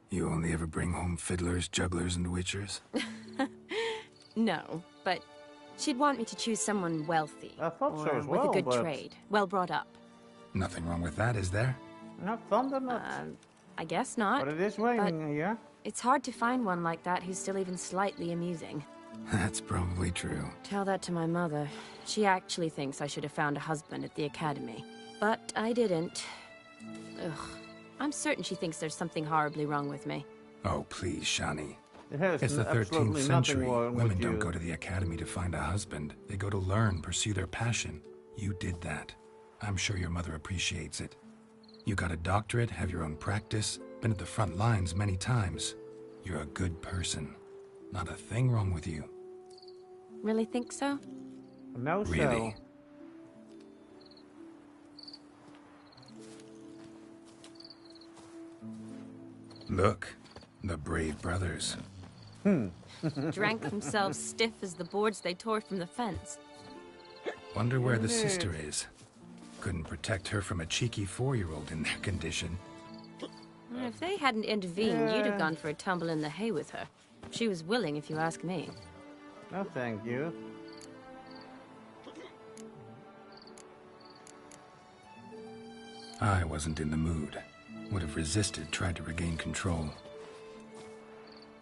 C: You only ever bring home fiddlers, jugglers, and witchers?
B: No, but she'd want me to choose someone wealthy.
A: I thought so
B: or
A: as
B: with
A: well,
B: a good
A: but-
B: trade, well brought up.
C: Nothing wrong with that, is there?
A: Not thunder, not.
B: I guess not.
A: But it is raining here.
B: It's hard to find one like that who's still even slightly amusing.
C: That's probably true.
B: Tell that to my mother. She actually thinks I should have found a husband at the academy. But I didn't. Ugh. I'm certain she thinks there's something horribly wrong with me.
C: Oh, please, Shani.
A: There's
C: It's the 13th
A: absolutely
C: century.
A: nothing wrong
C: Women
A: with
C: don't
A: you.
C: go to the academy to find a husband. They go to learn, pursue their passion. You did that. I'm sure your mother appreciates it. You got a doctorate, have your own practice, been at the front lines many times. You're a good person. Not a thing wrong with you.
B: Really think so?
A: No,
C: Really? Look, the brave brothers.
B: Drank themselves stiff as the boards they tore from the fence.
C: Wonder where the sister is. Couldn't protect her from a cheeky 4-year-old in their condition.
B: If they hadn't intervened, you'd have gone for a tumble in the hay with her. She was willing, if you ask me.
A: No, thank you.
C: I wasn't in the mood. Would have resisted, tried to regain control.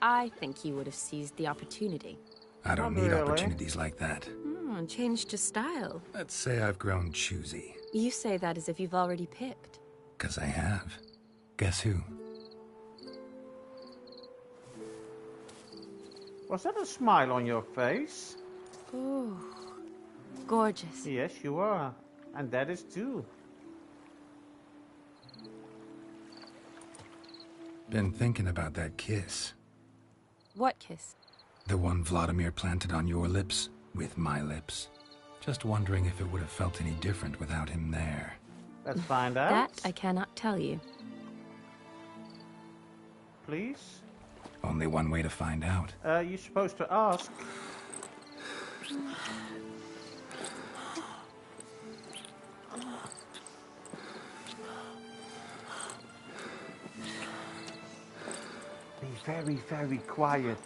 B: I think you would have seized the opportunity.
C: I don't
A: Not
C: need
A: really.
C: opportunities like that.
B: And changed your style.
C: Let's say I've grown choosy.
B: You say that as if you've already picked.
C: 'Cause I have. Guess who?
A: Was that a smile on your face?
B: Ooh, gorgeous.
A: Yes, you are. And that is too.
C: Been thinking about that kiss.
B: What kiss?
C: The one Vladimir planted on your lips, with my lips. Just wondering if it would have felt any different without him there.
A: Let's find out.
B: That I cannot tell you.
A: Please?
C: Only one way to find out.
A: You're supposed to ask. Be very, very quiet.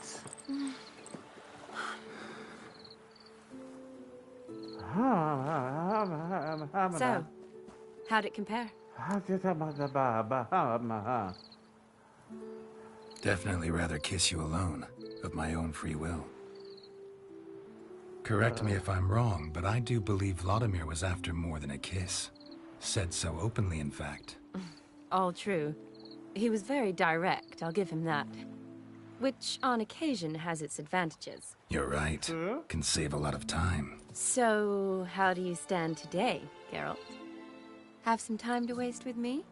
B: So, how'd it compare?
C: Definitely rather kiss you alone, of my own free will. Correct me if I'm wrong, but I do believe Vladimir was after more than a kiss. Said so openly, in fact.
B: All true. He was very direct, I'll give him that. Which, on occasion, has its advantages.
C: You're right. Can save a lot of time.
B: So, how do you stand today, Geralt? Have some time to waste with me?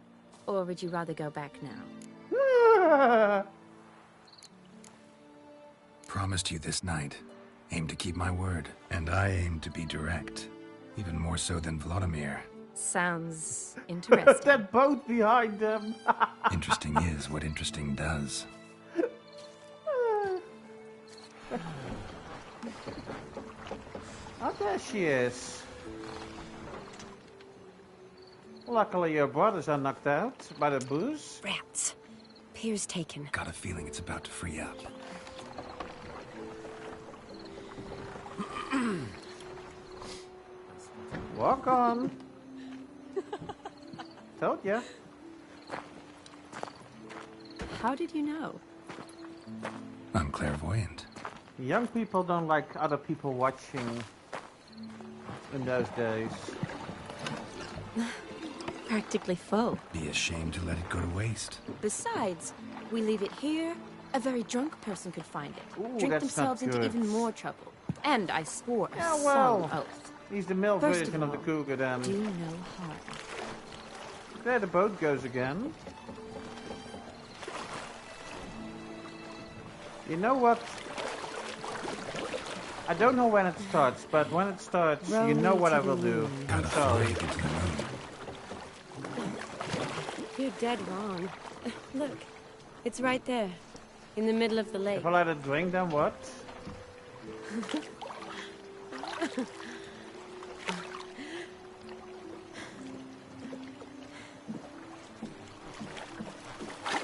B: Or would you rather go back now?
C: Promised you this night. Aim to keep my word. And I aim to be direct. Even more so than Vladimir.
B: Sounds interesting.
A: That boat behind them.
C: Interesting is what interesting does.
A: Oh, there she is. Luckily your brothers are knocked out by the booze.
B: Rats. Pier's taken.
C: Got a feeling it's about to free up.
A: Walk on. Told ya.
B: How did you know?
C: I'm clairvoyant.
A: Young people don't like other people watching in those days.
B: Practically full.
C: Be ashamed to let it go to waste.
B: Besides, we leave it here, a very drunk person could find it.
A: Ooh,
B: drink
A: that's not
B: themselves into
A: good.
B: even more trouble. And I swore a
A: Yeah,
B: solemn
A: well,
B: oath.
A: he's the male
B: First
A: version of the
B: all,
A: cougar then.
B: do no harm.
A: There the boat goes again. You know what? I don't know when it starts, but when it starts, you know what I will do. I'm sorry.
B: You're dead wrong. Look, it's right there, in the middle of the lake.
A: If I let it drink, then what?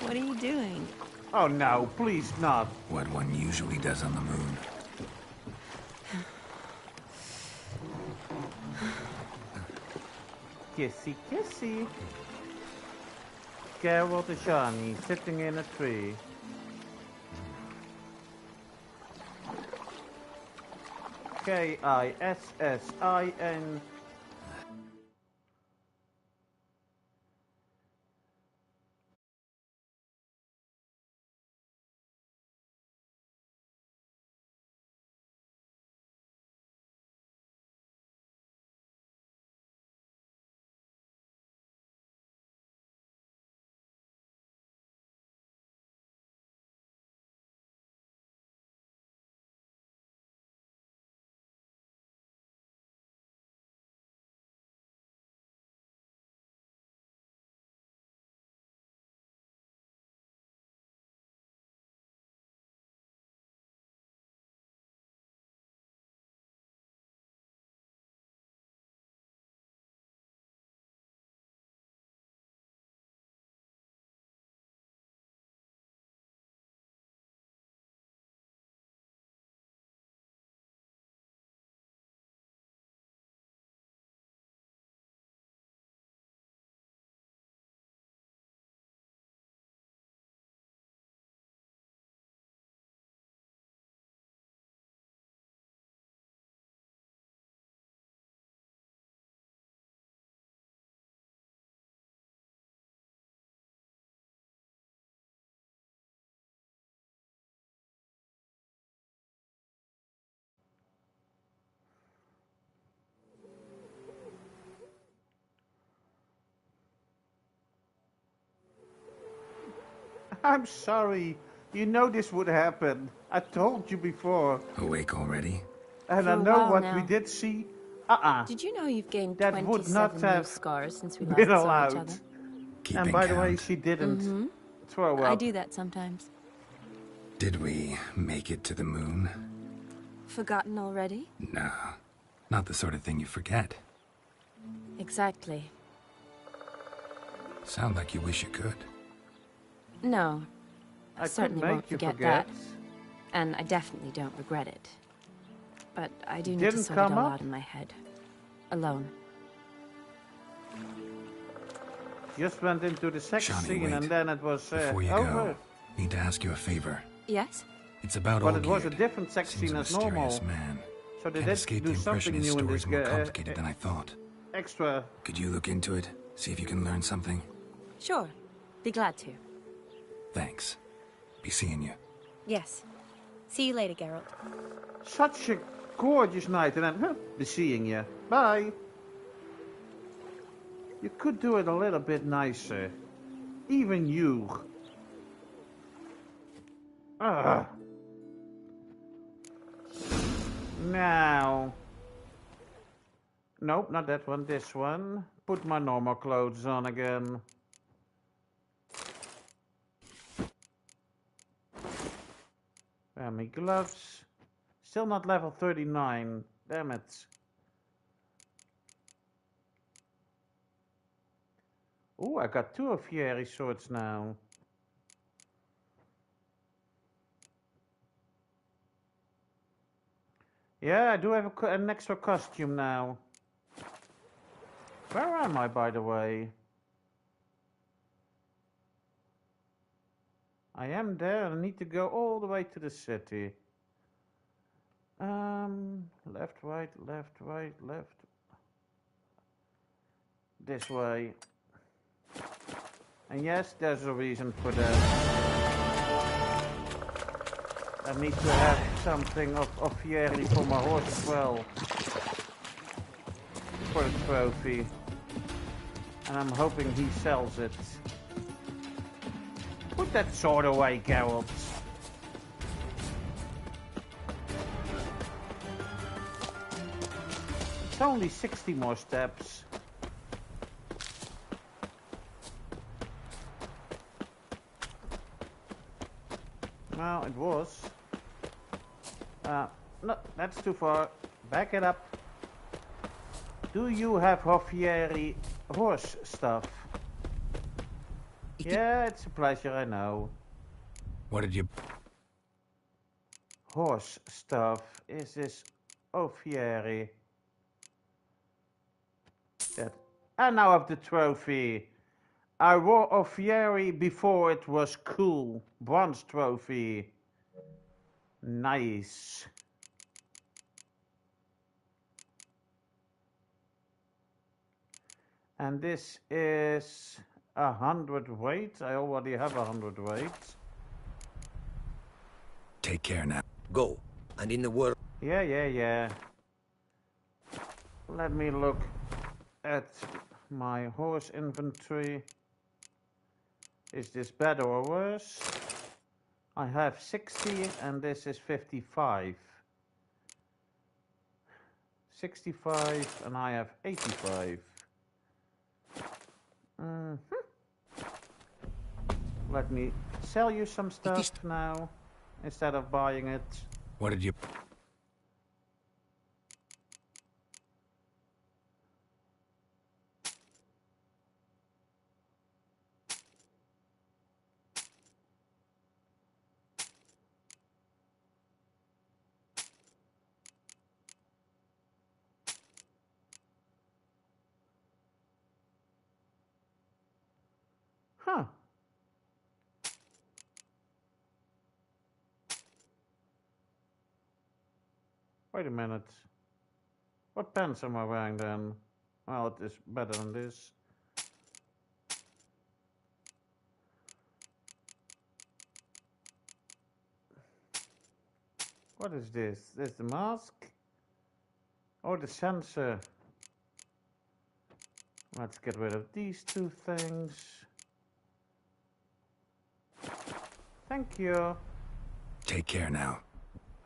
B: What are you doing?
A: Oh no, please not.
C: What one usually does on the moon.
A: Kissy, kissy. Geralt and Shani sitting in a tree. Kissin. I'm sorry. You know this would happen. I told you before.
C: Awake already?
A: And
B: For
A: I
B: a
A: know
B: while
A: what
B: now.
A: we did see.
B: Did you know you've gained
A: That would
B: 27
A: not
B: new
A: have
B: scars since we last
A: been
B: saw each
A: allowed.
B: other?
A: And by the way, she didn't throw up.
B: I do that sometimes.
C: Did we make it to the moon?
B: Forgotten already?
C: Nah, not the sort of thing you forget.
B: Exactly.
C: Sound like you wish you could.
B: No, I
A: could
B: certainly
A: make
B: won't
A: you
B: forget
A: forget.
B: that. And I definitely don't regret it. But I do need
A: Didn't
B: to sort it
A: come
B: all
A: up?
B: out in my head. Alone.
A: Just went into the sex
C: Shani,
A: scene
C: wait.
A: and then it was
C: Before you
A: over.
C: go, need to ask you a favor.
B: Yes?
C: It's about
A: But it was a
C: Olgierd.
A: different sex
C: Seems
A: scene
C: a
A: as normal.
C: mysterious man.
A: So they
C: Can't
A: did
C: escape
A: do
C: the impression
A: something
C: his
A: new in
C: story's
A: this
C: more complicated than I thought.
A: extra.
C: Could you look into it? See if you can learn something?
B: Sure. Be glad to.
C: Thanks. Be seeing you.
B: Yes. See you later, Geralt.
A: Such a gorgeous night, and then be seeing you. Bye. You could do it a little bit nicer. Even you. Ugh. Now. Nope, not that one. This one. put my normal clothes on again. Wear my gloves. Still not level 39. Damn it. Oh, I got 2 of Fieri swords now. Yeah, I do have an extra costume now. Where am I, by the way? I am there. I need to go all the way to the city. Left, right, left, right, left. This way. And yes, there's a reason for that. I need to have something of Fieri for my horse as well. For the trophy. And I'm hoping he sells it. Put that sword away, Geralt. It's only 60 more steps. Well, it was. No, that's too far. Back it up. Do you have Fieri horse stuff? Yeah, it's a pleasure, I know.
J: What did you...
A: Horse stuff. Is this Fieri? That. And now I have the trophy. I wore Fieri before it was cool. Bronze trophy. Nice. And this is 100 weight. I already have 100 weight.
J: Take care now.
K: Go. And in the world...
A: Yeah. Let me look at my horse inventory. Is this better or worse? I have 60 and this is 55. 65 and I have 85. Let me sell you some stuff now instead of buying it.
J: What did you...
A: Huh. Wait a minute. What pants am I wearing then? Well, it is better than this. What is this? This is the mask? Or the sensor? Let's get rid of these two things. Thank you.
J: Take care now.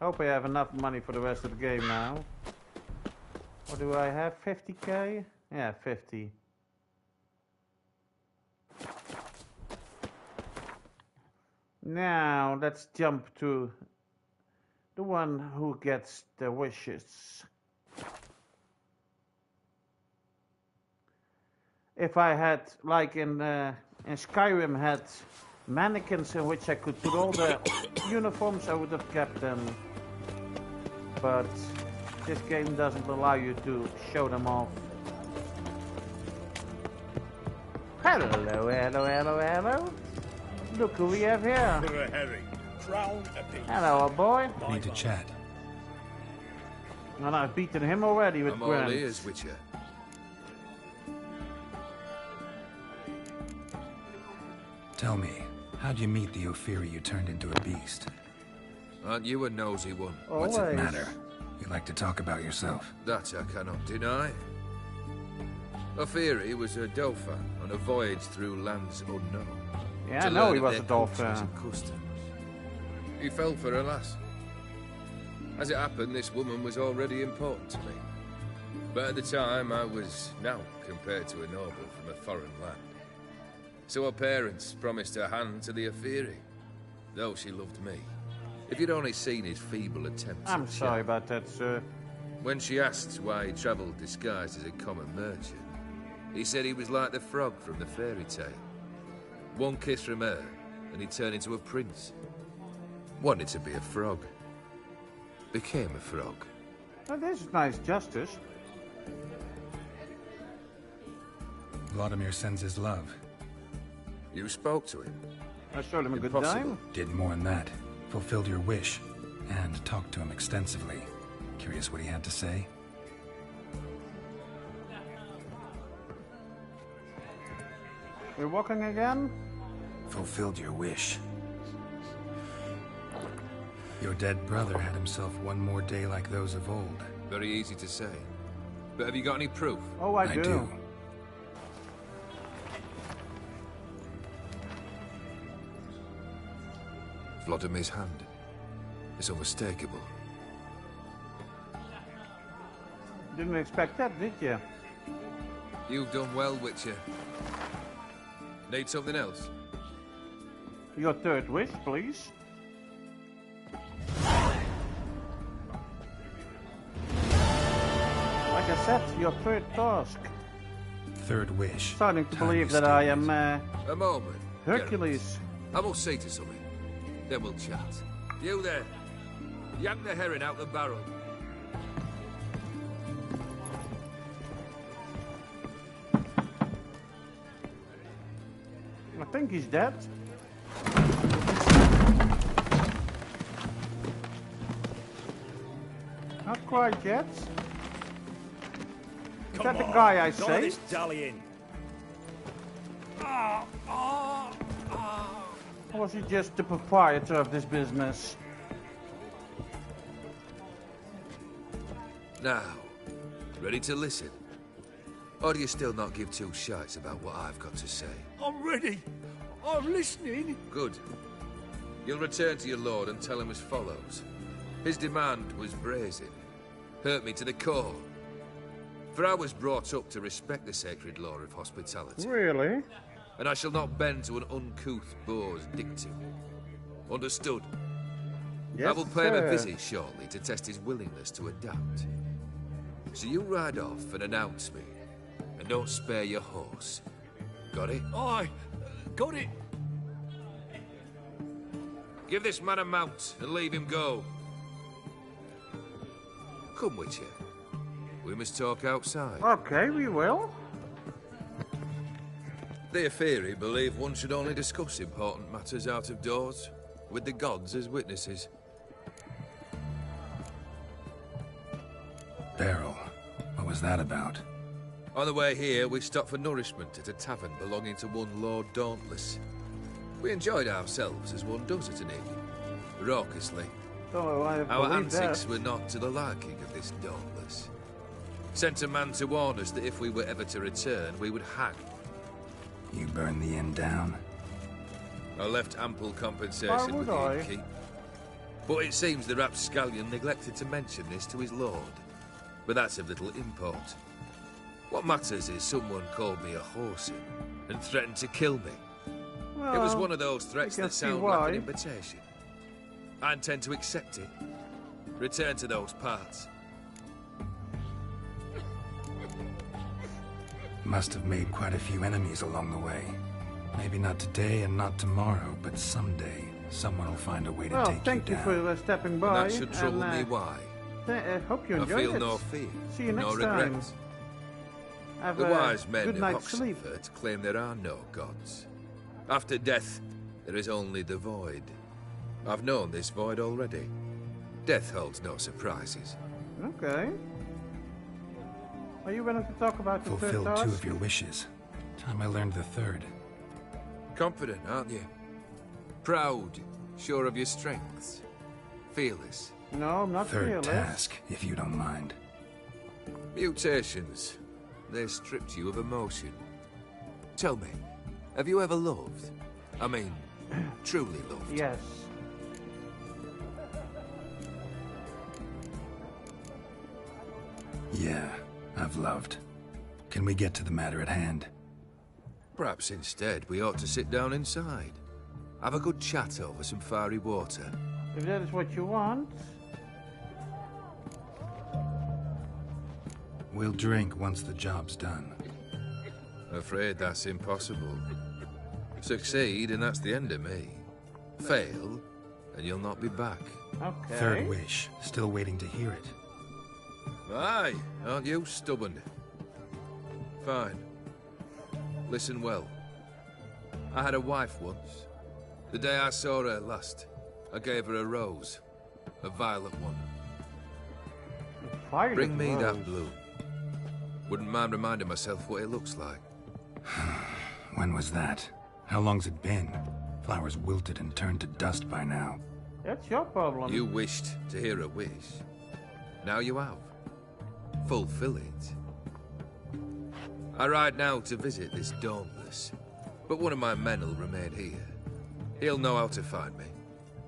A: Hope I have enough money for the rest of the game now. Or do I have 50k? Yeah, 50. Now, let's jump to the one who gets the wishes. If I had, like in Skyrim, had mannequins in which I could put all the uniforms, I would have kept them. But this game doesn't allow you to show them off. Hello. Look who we have here. Hello, boy.
J: Need to chat.
A: And I've beaten him already with Gwent.
D: I'm all ears, Witcher.
C: Tell me, how'd you meet the Ophiri you turned into a beast?
D: Aren't you a nosy one?
C: What's it matter? You like to talk about yourself.
D: That I cannot deny. Ophiri was a Dauphin on a voyage through lands unknown.
A: Yeah, I know he was a Dauphin.
D: He fell for a lass. As it happened, this woman was already important to me. But at the time, I was now compared to a noble from a foreign land. So her parents promised her hand to the Aphiri, though she loved me. If you'd only seen his feeble attempts
A: I'm
D: at
A: sorry
D: chat.
A: about that, sir.
D: When she asked why he travelled disguised as a common merchant, he said he was like the frog from the fairy tale. One kiss from her, and he turned into a prince. Wanted to be a frog. Became a frog.
A: Well, there's nice justice.
C: Vladimir sends his love.
D: You spoke to him?
A: I showed him a good
D: Impossible.
A: time.
C: Did more than that. Fulfilled your wish. And talked to him extensively. Curious what he had to say?
A: We're walking again?
C: Fulfilled your wish. Your dead brother had himself one more day like those of old.
D: Very easy to say. But have you got any proof?
A: Oh, I do.
D: Vladimir's hand. It's unmistakable.
A: Didn't expect that, did you?
D: You've done well, Witcher. Need something else?
A: Your third wish, please. Like I said, your third task.
C: Third wish.
A: Starting to
C: Time
A: believe
C: is
A: that
C: still
A: I am
D: A moment.
A: Hercules.
D: I must say to something. Then we'll chat. You there. Yank the herring out the barrel.
A: I think he's dead. Not quite yet. Is that the guy I
J: None of
A: saved?
J: this dallying.
A: Or was he just the proprietor of this business?
D: Now, ready to listen? Or do you still not give two shites about what I've got to say?
J: I'm ready. I'm listening.
D: Good. You'll return to your lord and tell him as follows. His demand was brazen. Hurt me to the core. For I was brought up to respect the sacred law of hospitality.
A: Really?
D: And I shall not bend to an uncouth boor's dictum. Understood?
A: Yes,
D: I will pay him a
A: sir.
D: visit shortly to test his willingness to adapt. So you ride off and announce me. And don't spare your horse. Got it?
J: Aye, got it.
D: Give this man a mount and leave him go. Come, Witcher. We must talk outside.
A: Okay, we will.
D: The Aphiri believe one should only discuss important matters out of doors, with the gods as witnesses.
C: Beryl, what was that about?
D: On the way here, we stopped for nourishment at a tavern belonging to one Lord Dauntless. We enjoyed ourselves as one does at an inn, raucously.
A: Oh, I
D: Our
A: believe
D: antics
A: that.
D: were not to the liking of this Dauntless. Sent a man to warn us that if we were ever to return, we would hang.
C: You burned the inn down?
D: I left ample
A: Why
D: compensation
A: would
D: with the
A: I?
D: innkeep. But it seems the rapscallion neglected to mention this to his lord. But that's of little import. What matters is someone called me a whoreson and threatened to kill me. It was
A: Well,
D: one of those threats
A: I can
D: that
A: see
D: sound like
A: why.
D: an invitation. I intend to accept it. Return to those parts.
C: Must have made quite a few enemies along the way. Maybe not today and not tomorrow, but someday someone will find a way to
A: Well,
C: take
A: thank you
C: down.
A: for stepping by.
D: And that should trouble
A: and,
D: me why.
A: Hope you
D: I
A: enjoyed
D: feel
A: it.
D: no fear,
A: See you next
D: no
A: time.
D: regrets.
A: Have
D: The
A: a
D: wise men
A: good
D: of
A: night's sleep.
D: Oxenfurt claim there are no gods. After death, there is only the void. I've known this void already. Death holds no surprises.
A: Okay. Are you ready to talk about the third
C: Fulfilled
A: task?
C: two of your wishes. Time I learned the third.
D: Confident, aren't you? Proud, sure of your strengths. Fearless.
A: No, I'm not
C: Third
A: fearless.
C: task, if you don't mind.
D: Mutations. They stripped you of emotion. Tell me, have you ever loved? I mean, truly loved?
A: Yes.
C: Yeah, have loved. Can we get to the matter at hand?
D: Perhaps instead we ought to sit down inside. Have a good chat over some fiery water.
A: If that is what you want.
C: We'll drink once the job's done.
D: Afraid that's impossible. Succeed, and that's the end of me. Fail, and you'll not be back.
A: Okay.
C: Third wish. Still waiting to hear it.
D: Aye, aren't you stubborn? Fine. Listen well. I had a wife once. The day I saw her last, I gave her a rose. A violet one. Bring me that bloom. Wouldn't mind reminding myself what it looks like.
C: When was that? How long's it been? Flowers wilted and turned to dust by now.
A: That's your problem.
D: You wished to hear a wish. Now you have. Fulfill it. I ride now to visit this Dauntless, but one of my men will remain here. He'll know how to find me.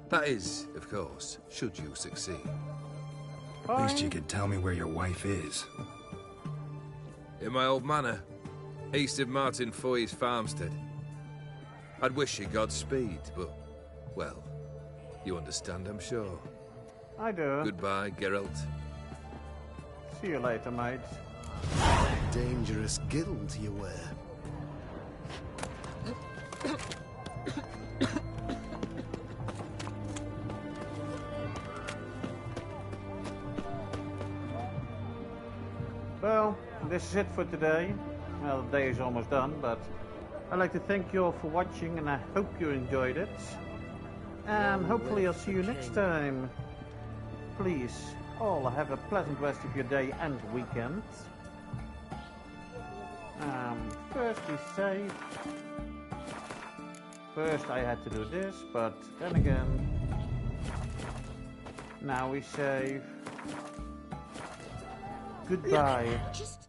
D: That is, of course, should you succeed.
C: At least you could tell me where your wife is.
D: In my old manor, east of Martin Foy's farmstead. I'd wish you Godspeed, but, well, you understand, I'm sure.
A: I do.
D: Goodbye, Geralt.
A: See you later, mates.
H: Dangerous guild you wear.
A: Well, this is it for today. Well, the day is almost done, but I'd like to thank you all for watching, and I hope you enjoyed it. And hopefully I'll see you next time. Please, all have a pleasant rest of your day and weekend. First we save. First I had to do this, but then again, now we save. Goodbye.
L: Just